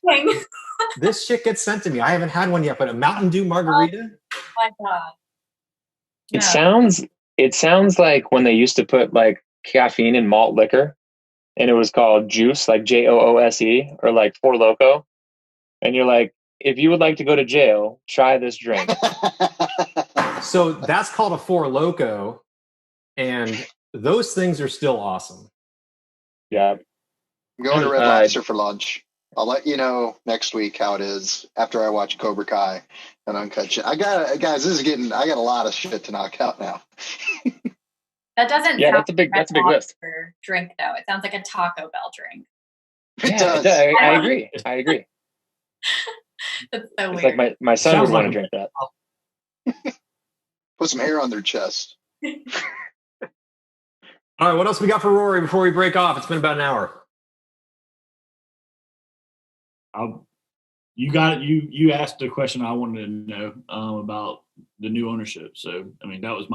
thing? This shit gets sent to me. I haven't had one yet, but a Mountain Dew margarita? Oh my God. No. It sounds like when they used to put like caffeine in malt liquor and it was called juice, like JOOSE, or like Four Loko. And you're like, if you would like to go to jail, try this drink. So that's called a Four Loko, and those things are still awesome. Yeah. I'm going to Red Lobster for lunch. I'll let you know next week how it is after I watch Cobra Kai and Uncut Gems. I got a lot of shit to knock out now. That doesn't. Yeah, that's a big list. Drink though. It sounds like a Taco Bell drink. It does. I agree. That's so It's weird. like my son Sounds would want like to drink that. Put some hair on their chest. All right, what else we got for Rory before we break off? It's been about an hour. You asked a question I wanted to know about the new ownership. So I mean, that was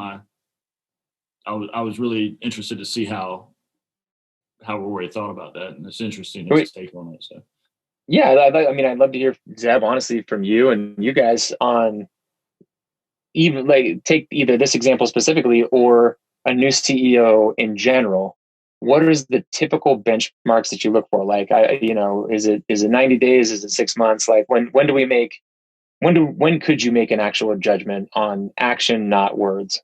I was really interested to see how Rory thought about that, and it's interesting his take on it. So yeah, I mean, I'd love to hear, Zeb, honestly, from you and you guys on even like take either this example specifically or a new CEO in general. What is the typical benchmarks that you look for? Like, is it 90 days? Is it 6 months? Like, when could you make an actual judgment on action, not words?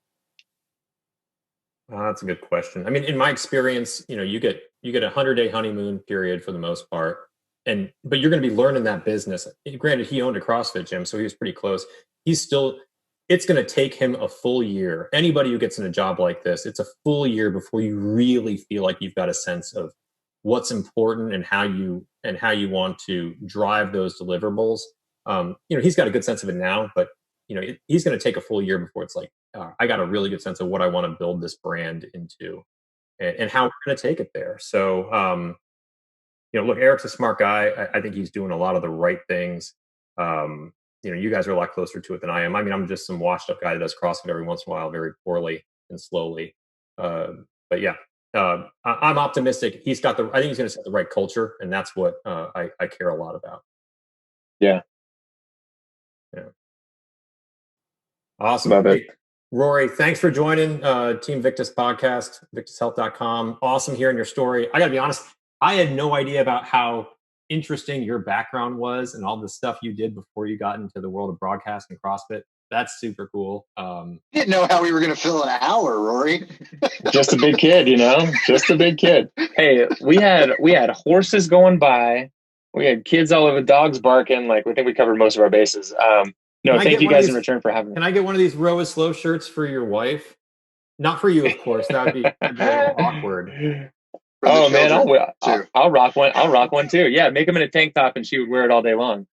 That's a good question. I mean, in my experience, you get a 100-day honeymoon period for the most part, but you're going to be learning that business. Granted, he owned a CrossFit gym, so he was pretty close. It's going to take him a full year. Anybody who gets in a job like this, it's a full year before you really feel like you've got a sense of what's important and how you want to drive those deliverables. He's got a good sense of it now, but he's going to take a full year before it's like, I got a really good sense of what I want to build this brand into and how we're going to take it there. So, look, Eric's a smart guy. I think he's doing a lot of the right things. You guys are a lot closer to it than I am. I mean, I'm just some washed up guy that does CrossFit every once in a while, very poorly and slowly. But yeah, I'm optimistic. I think he's going to set the right culture, and that's what I care a lot about. Yeah. Yeah. Awesome. Love it. Hey, Rory, thanks for joining Team Victis podcast, victishealth.com. Awesome hearing your story. I got to be honest, I had no idea about how interesting your background was and all the stuff you did before you got into the world of broadcast and CrossFit. That's super cool. Didn't know how we were going to fill an hour, Rory. Just a big kid, just a big kid. Hey, we had horses going by. We had kids all over, dogs barking. Like, we think we covered most of our bases. No, thank you guys in return for having me. Can I get one of these row is slow shirts for your wife? Not for you, of course. That'd be a little awkward. Oh man, I'll rock one. I'll rock one too. Yeah, make them in a tank top, and she would wear it all day long.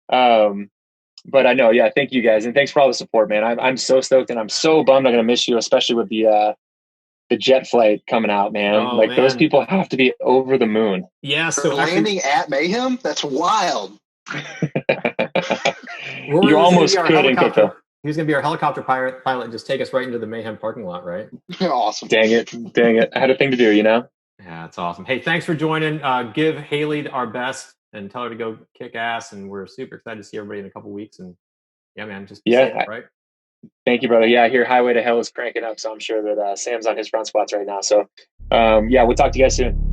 But I know, yeah. Thank you guys, and thanks for all the support, man. I'm so stoked, and I'm so bummed I'm gonna miss you, especially with the jet flight coming out, man. Man. Those people have to be over the moon. Yeah. So landing at Mayhem, that's wild. You almost could in Cookville. He was going to be our helicopter pilot and just take us right into the Mayhem parking lot, right? Awesome. Dang it. I had a thing to do, Yeah, that's awesome. Hey, thanks for joining. Give Haley our best and tell her to go kick ass. And we're super excited to see everybody in a couple weeks. And yeah, man, just safe, right? Thank you, brother. Yeah, I hear Highway to Hell is cranking up, so I'm sure that Sam's on his front spots right now. So, yeah, we'll talk to you guys soon.